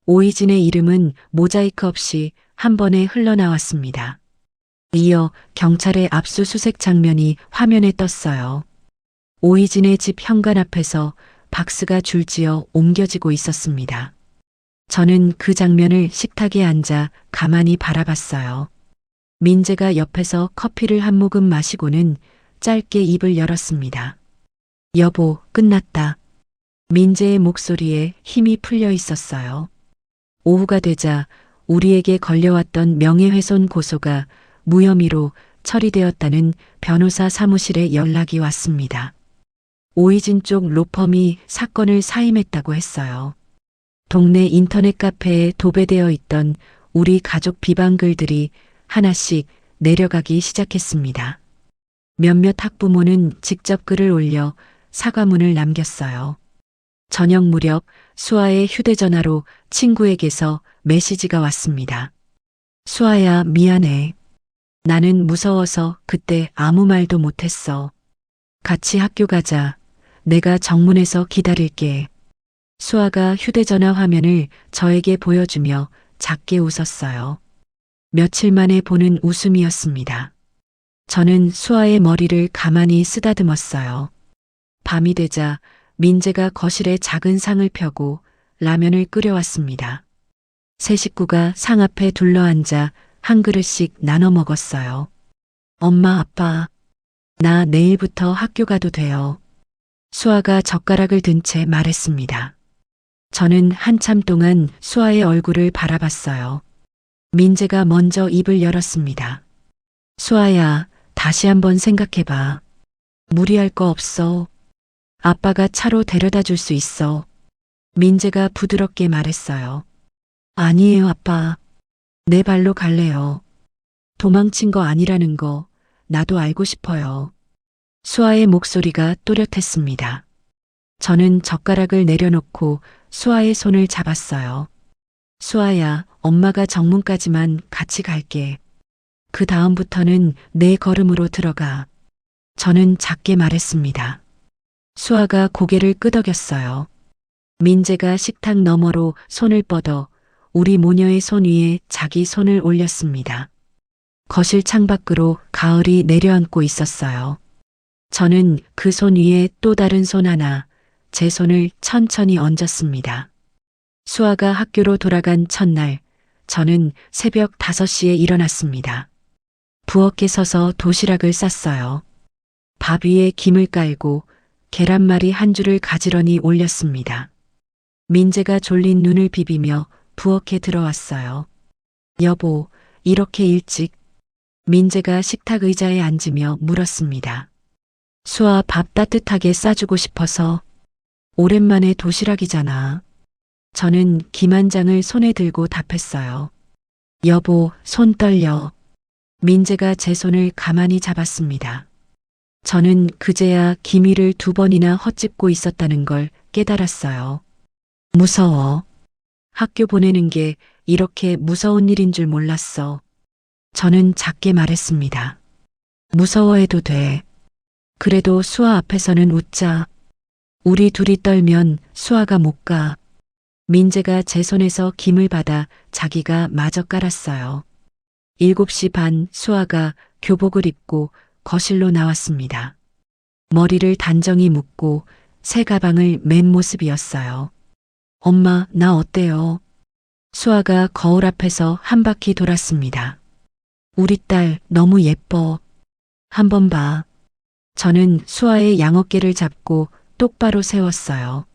오이진의 이름은 모자이크 없이 한 번에 흘러나왔습니다. 이어 경찰의 압수수색 장면이 화면에 떴어요. 오이진의 집 현관 앞에서 박스가 줄지어 옮겨지고 있었습니다. 저는 그 장면을 식탁에 앉아 가만히 바라봤어요. 민재가 옆에서 커피를 한 모금 마시고는 짧게 입을 열었습니다. 여보, 끝났다. 민재의 목소리에 힘이 풀려 있었어요. 오후가 되자 우리에게 걸려왔던 명예훼손 고소가 무혐의로 처리되었다는 변호사 사무실에 연락이 왔습니다. 오이진 쪽 로펌이 사건을 사임했다고 했어요. 동네 인터넷 카페에 도배되어 있던 우리 가족 비방 글들이 하나씩 내려가기 시작했습니다. 몇몇 학부모는 직접 글을 올려 사과문을 남겼어요. 저녁 무렵 수아의 휴대전화로 친구에게서 메시지가 왔습니다. 수아야, 미안해. 나는 무서워서 그때 아무 말도 못했어. 같이 학교 가자. 내가 정문에서 기다릴게. 수아가 휴대전화 화면을 저에게 보여주며 작게 웃었어요. 며칠 만에 보는 웃음이었습니다. 저는 수아의 머리를 가만히 쓰다듬었어요. 밤이 되자 민재가 거실에 작은 상을 펴고 라면을 끓여왔습니다. 세 식구가 상 앞에 둘러앉아 한 그릇씩 나눠 먹었어요. 엄마, 아빠, 나 내일부터 학교 가도 돼요. 수아가 젓가락을 든 채 말했습니다. 저는 한참 동안 수아의 얼굴을 바라봤어요. 민재가 먼저 입을 열었습니다. 수아야, 다시 한번 생각해봐. 무리할 거 없어. 아빠가 차로 데려다 줄 수 있어. 민재가 부드럽게 말했어요. 아니에요, 아빠. 내 발로 갈래요. 도망친 거 아니라는 거 나도 알고 싶어요. 수아의 목소리가 또렷했습니다. 저는 젓가락을 내려놓고 수아의 손을 잡았어요. 수아야, 엄마가 정문까지만 같이 갈게. 그 다음부터는 내 걸음으로 들어가. 저는 작게 말했습니다. 수아가 고개를 끄덕였어요. 민재가 식탁 너머로 손을 뻗어 우리 모녀의 손 위에 자기 손을 올렸습니다. 거실 창밖으로 가을이 내려앉고 있었어요. 저는 그 손 위에 또 다른 손 하나, 제 손을 천천히 얹었습니다. 수아가 학교로 돌아간 첫날, 저는 새벽 5시에 일어났습니다. 부엌에 서서 도시락을 쌌어요. 밥 위에 김을 깔고 계란말이 한 줄을 가지런히 올렸습니다. 민재가 졸린 눈을 비비며 부엌에 들어왔어요. 여보, 이렇게 일찍? 민재가 식탁 의자에 앉으며 물었습니다. 수아 밥 따뜻하게 싸주고 싶어서. 오랜만에 도시락이잖아. 저는 김 한 장을 손에 들고 답했어요. 여보, 손 떨려. 민재가 제 손을 가만히 잡았습니다. 저는 그제야 김이를 2번이나 헛짚고 있었다는 걸 깨달았어요. 무서워. 학교 보내는 게 이렇게 무서운 일인 줄 몰랐어. 저는 작게 말했습니다. 무서워해도 돼. 그래도 수아 앞에서는 웃자. 우리 둘이 떨면 수아가 못 가. 민재가 제 손에서 김을 받아 자기가 마저 깔았어요. 7시 반 수아가 교복을 입고 거실로 나왔습니다. 머리를 단정히 묶고 새 가방을 맨 모습이었어요. 엄마, 나 어때요? 수아가 거울 앞에서 한 바퀴 돌았습니다. 우리 딸 너무 예뻐. 한번 봐. 저는 수아의 양어깨를 잡고 똑바로 세웠어요.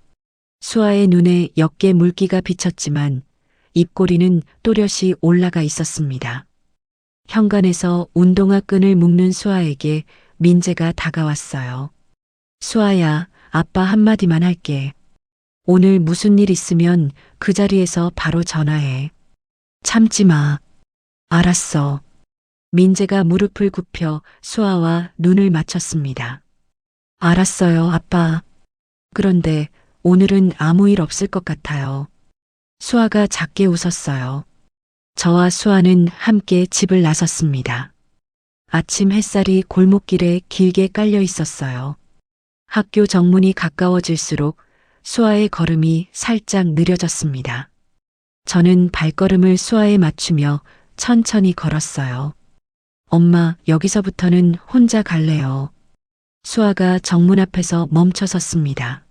수아의 눈에 옅게 물기가 비쳤지만 입꼬리는 또렷이 올라가 있었습니다. 현관에서 운동화 끈을 묶는 수아에게 민재가 다가왔어요. 수아야, 아빠 한마디만 할게. 오늘 무슨 일 있으면 그 자리에서 바로 전화해. 참지 마. 알았어. 민재가 무릎을 굽혀 수아와 눈을 맞췄습니다. 알았어요, 아빠. 그런데 오늘은 아무 일 없을 것 같아요. 수아가 작게 웃었어요. 저와 수아는 함께 집을 나섰습니다. 아침 햇살이 골목길에 길게 깔려 있었어요. 학교 정문이 가까워질수록 수아의 걸음이 살짝 느려졌습니다. 저는 발걸음을 수아에 맞추며 천천히 걸었어요. 엄마, 여기서부터는 혼자 갈래요. 수아가 정문 앞에서 멈춰 섰습니다.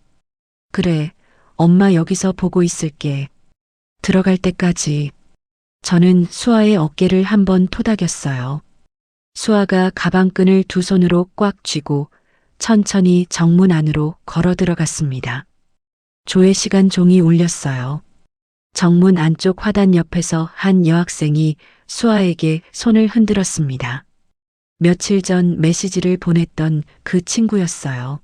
그래, 엄마 여기서 보고 있을게. 들어갈 때까지. 저는 수아의 어깨를 한번 토닥였어요. 수아가 가방끈을 2손으로 꽉 쥐고 천천히 정문 안으로 걸어 들어갔습니다. 조회 시간 종이 울렸어요. 정문 안쪽 화단 옆에서 한 여학생이 수아에게 손을 흔들었습니다. 며칠 전 메시지를 보냈던 그 친구였어요.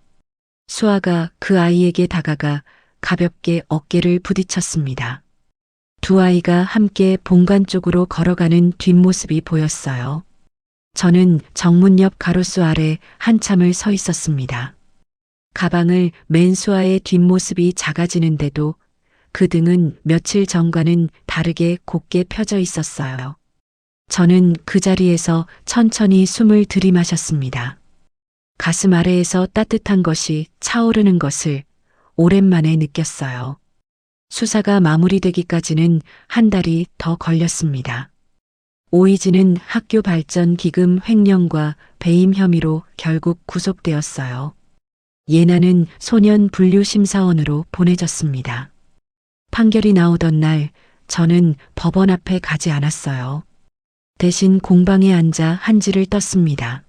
수아가 그 아이에게 다가가 가볍게 어깨를 부딪혔습니다. 두 아이가 함께 본관 쪽으로 걸어가는 뒷모습이 보였어요. 저는 정문 옆 가로수 아래 한참을 서 있었습니다. 가방을 맨 수아의 뒷모습이 작아지는데도 그 등은 며칠 전과는 다르게 곧게 펴져 있었어요. 저는 그 자리에서 천천히 숨을 들이마셨습니다. 가슴 아래에서 따뜻한 것이 차오르는 것을 오랜만에 느꼈어요. 수사가 마무리되기까지는 한 달이 더 걸렸습니다. 오이진은 학교 발전 기금 횡령과 배임 혐의로 결국 구속되었어요. 예나는 소년 분류심사원으로 보내졌습니다. 판결이 나오던 날 저는 법원 앞에 가지 않았어요. 대신 공방에 앉아 한지를 떴습니다.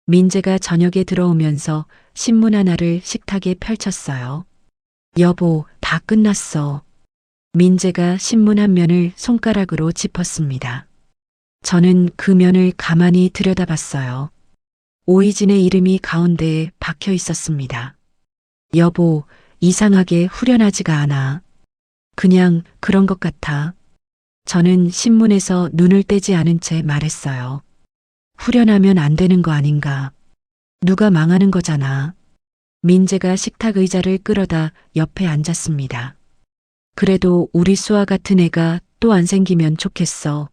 민재가 저녁에 들어오면서 신문 하나를 식탁에 펼쳤어요. 여보, 다 끝났어. 민재가 신문 한 면을 손가락으로 짚었습니다. 저는 그 면을 가만히 들여다봤어요. 오이진의 이름이 가운데에 박혀 있었습니다. 여보, 이상하게 후련하지가 않아. 그냥 그런 것 같아. 저는 신문에서 눈을 떼지 않은 채 말했어요. 후련하면 안 되는 거 아닌가. 누가 망하는 거잖아. 민재가 식탁 의자를 끌어다 옆에 앉았습니다. 그래도 우리 수아 같은 애가 또 안 생기면 좋겠어.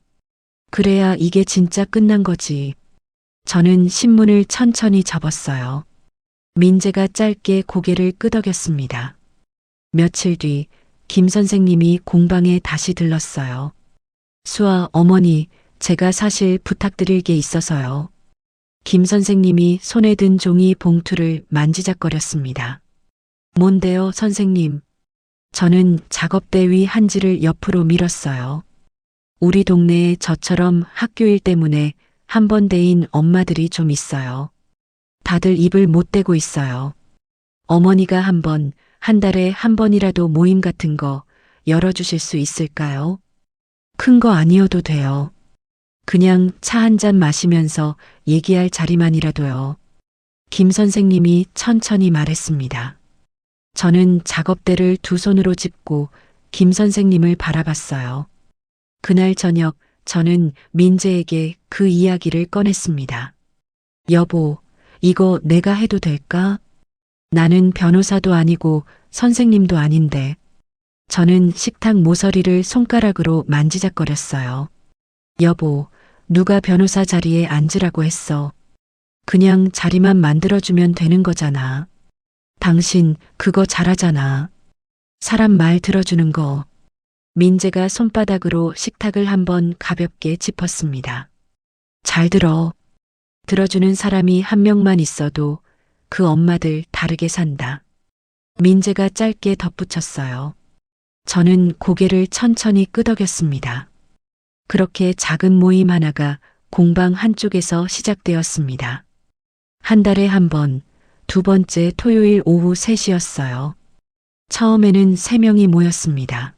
그래야 이게 진짜 끝난 거지. 저는 신문을 천천히 접었어요. 민재가 짧게 고개를 끄덕였습니다. 며칠 뒤 김 선생님이 공방에 다시 들렀어요. 수아 어머니, 제가 사실 부탁드릴 게 있어서요. 김 선생님이 손에 든 종이 봉투를 만지작거렸습니다. 뭔데요, 선생님? 저는 작업대 위 한지를 옆으로 밀었어요. 우리 동네에 저처럼 학교 일 때문에 한 번 대인 엄마들이 좀 있어요. 다들 입을 못 대고 있어요. 어머니가 한 달에 한 번이라도 모임 같은 거 열어주실 수 있을까요? 큰 거 아니어도 돼요. 그냥 차 한 잔 마시면서 얘기할 자리만이라도요. 김 선생님이 천천히 말했습니다. 저는 작업대를 두 손으로 짚고 김 선생님을 바라봤어요. 그날 저녁 저는 민재에게 그 이야기를 꺼냈습니다. 여보, 이거 내가 해도 될까? 나는 변호사도 아니고 선생님도 아닌데. 저는 식탁 모서리를 손가락으로 만지작거렸어요. 여보, 누가 변호사 자리에 앉으라고 했어. 그냥 자리만 만들어주면 되는 거잖아. 당신 그거 잘하잖아. 사람 말 들어주는 거. 민재가 손바닥으로 식탁을 한번 가볍게 짚었습니다. 잘 들어. 들어주는 사람이 한 명만 있어도 그 엄마들 다르게 산다. 민재가 짧게 덧붙였어요. 저는 고개를 천천히 끄덕였습니다. 그렇게 작은 모임 하나가 공방 한쪽에서 시작되었습니다. 한 달에 한 번, 두 번째 토요일 오후 3시였어요. 처음에는 3명이 모였습니다.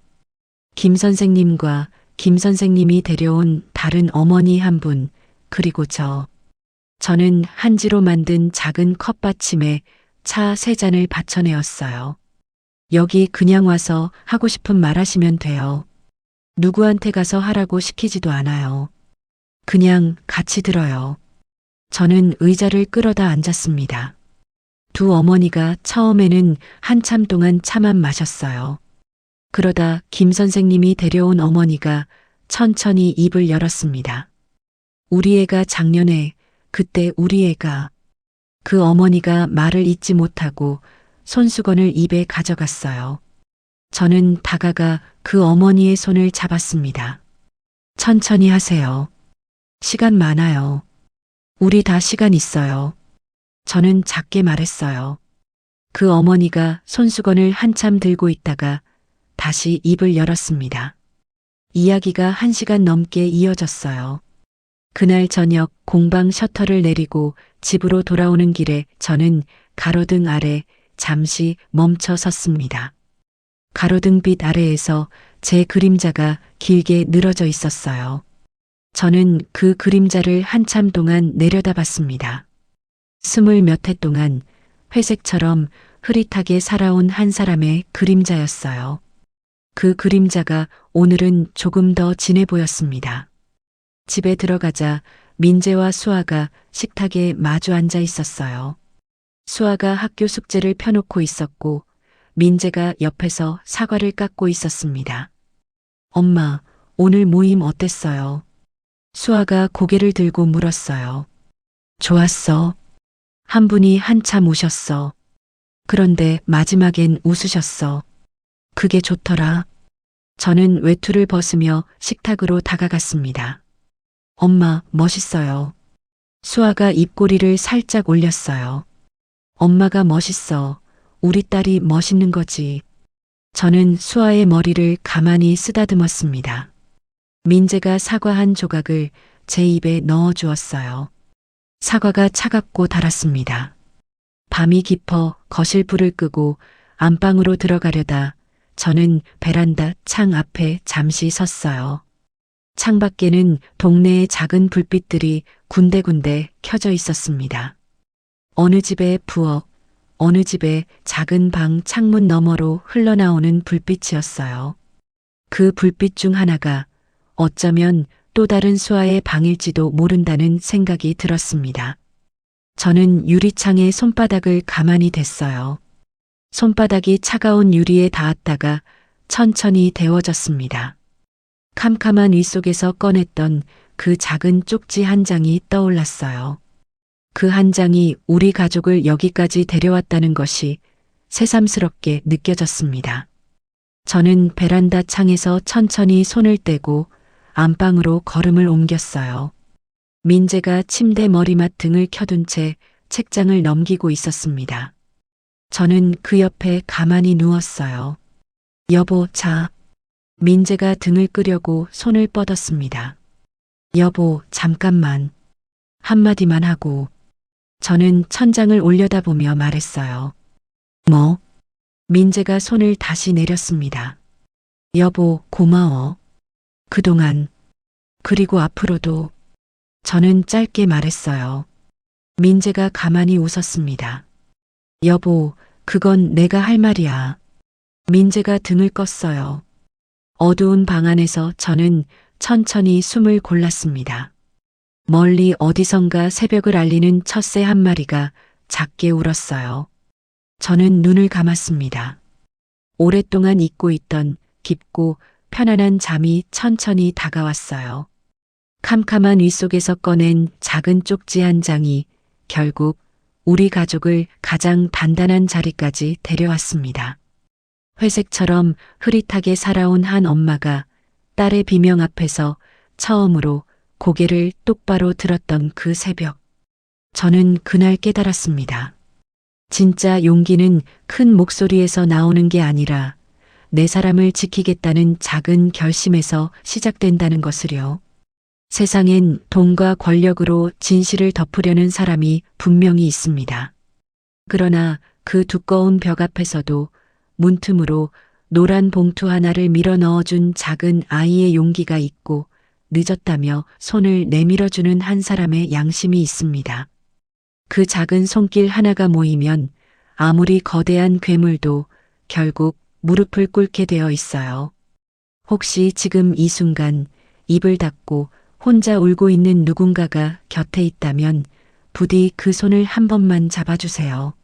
김 선생님과 김 선생님이 데려온 다른 어머니 한 분, 그리고 저는 한지로 만든 작은 컵받침에 차 3잔을 받쳐내었어요. 여기 그냥 와서 하고 싶은 말 하시면 돼요. 누구한테 가서 하라고 시키지도 않아요. 그냥 같이 들어요. 저는 의자를 끌어다 앉았습니다. 두 어머니가 처음에는 한참 동안 차만 마셨어요. 그러다 김 선생님이 데려온 어머니가 천천히 입을 열었습니다. 우리 애가 작년에, 그때 우리 애가. 그 어머니가 말을 잇지 못하고 손수건을 입에 가져갔어요. 저는 다가가 그 어머니의 손을 잡았습니다. 천천히 하세요. 시간 많아요. 우리 다 시간 있어요. 저는 작게 말했어요. 그 어머니가 손수건을 한참 들고 있다가 다시 입을 열었습니다. 이야기가 1시간 넘게 이어졌어요. 그날 저녁 공방 셔터를 내리고 집으로 돌아오는 길에 저는 가로등 아래 잠시 멈춰 섰습니다. 가로등빛 아래에서 제 그림자가 길게 늘어져 있었어요. 저는 그 그림자를 한참 동안 내려다봤습니다. 20몇 해 동안 회색처럼 흐릿하게 살아온 한 사람의 그림자였어요. 그 그림자가 오늘은 조금 더 진해 보였습니다. 집에 들어가자 민재와 수아가 식탁에 마주 앉아 있었어요. 수아가 학교 숙제를 펴놓고 있었고 민재가 옆에서 사과를 깎고 있었습니다. 엄마, 오늘 모임 어땠어요? 수아가 고개를 들고 물었어요. 좋았어. 한 분이 한참 우셨어. 그런데 마지막엔 웃으셨어. 그게 좋더라. 저는 외투를 벗으며 식탁으로 다가갔습니다. 엄마, 멋있어요. 수아가 입꼬리를 살짝 올렸어요. 엄마가 멋있어. 우리 딸이 멋있는 거지. 저는 수아의 머리를 가만히 쓰다듬었습니다. 민재가 사과 한 조각을 제 입에 넣어 주었어요. 사과가 차갑고 달았습니다. 밤이 깊어 거실 불을 끄고 안방으로 들어가려다 저는 베란다 창 앞에 잠시 섰어요. 창밖에는 동네의 작은 불빛들이 군데군데 켜져 있었습니다. 어느 집의 부엌, 어느 집의 작은 방 창문 너머로 흘러나오는 불빛이었어요. 그 불빛 중 하나가 어쩌면 또 다른 수아의 방일지도 모른다는 생각이 들었습니다. 저는 유리창에 손바닥을 가만히 댔어요. 손바닥이 차가운 유리에 닿았다가 천천히 데워졌습니다. 캄캄한 위 속에서 꺼냈던 그 작은 쪽지 한 장이 떠올랐어요. 그 한 장이 우리 가족을 여기까지 데려왔다는 것이 새삼스럽게 느껴졌습니다. 저는 베란다 창에서 천천히 손을 떼고 안방으로 걸음을 옮겼어요. 민재가 침대 머리맡 등을 켜둔 채 책장을 넘기고 있었습니다. 저는 그 옆에 가만히 누웠어요. 여보, 자. 민재가 등을 끄려고 손을 뻗었습니다. 여보, 잠깐만. 한마디만 하고 저는 천장을 올려다보며 말했어요. 뭐? 민재가 손을 다시 내렸습니다. 여보, 고마워. 그동안, 그리고 앞으로도. 저는 짧게 말했어요. 민재가 가만히 웃었습니다. 여보, 그건 내가 할 말이야. 민재가 등을 껐어요. 어두운 방 안에서 저는 천천히 숨을 골랐습니다. 멀리 어디선가 새벽을 알리는 텃새 한 마리가 작게 울었어요. 저는 눈을 감았습니다. 오랫동안 잊고 있던 깊고 편안한 잠이 천천히 다가왔어요. 캄캄한 위 속에서 꺼낸 작은 쪽지 한 장이 결국 우리 가족을 가장 단단한 자리까지 데려왔습니다. 회색처럼 흐릿하게 살아온 한 엄마가 딸의 비명 앞에서 처음으로 고개를 똑바로 들었던 그 새벽. 저는 그날 깨달았습니다. 진짜 용기는 큰 목소리에서 나오는 게 아니라 내 사람을 지키겠다는 작은 결심에서 시작된다는 것을요. 세상엔 돈과 권력으로 진실을 덮으려는 사람이 분명히 있습니다. 그러나 그 두꺼운 벽 앞에서도 문틈으로 노란 봉투 하나를 밀어 넣어준 작은 아이의 용기가 있고 늦었다며 손을 내밀어주는 한 사람의 양심이 있습니다. 그 작은 손길 하나가 모이면 아무리 거대한 괴물도 결국 무릎을 꿇게 되어 있어요. 혹시 지금 이 순간 입을 닫고 혼자 울고 있는 누군가가 곁에 있다면 부디 그 손을 한 번만 잡아주세요.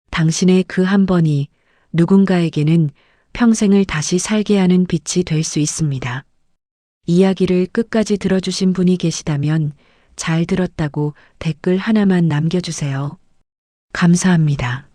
당신의 그 한 번이 누군가에게는 평생을 다시 살게 하는 빛이 될 수 있습니다. 이야기를 끝까지 들어주신 분이 계시다면 잘 들었다고 댓글 하나만 남겨주세요. 감사합니다.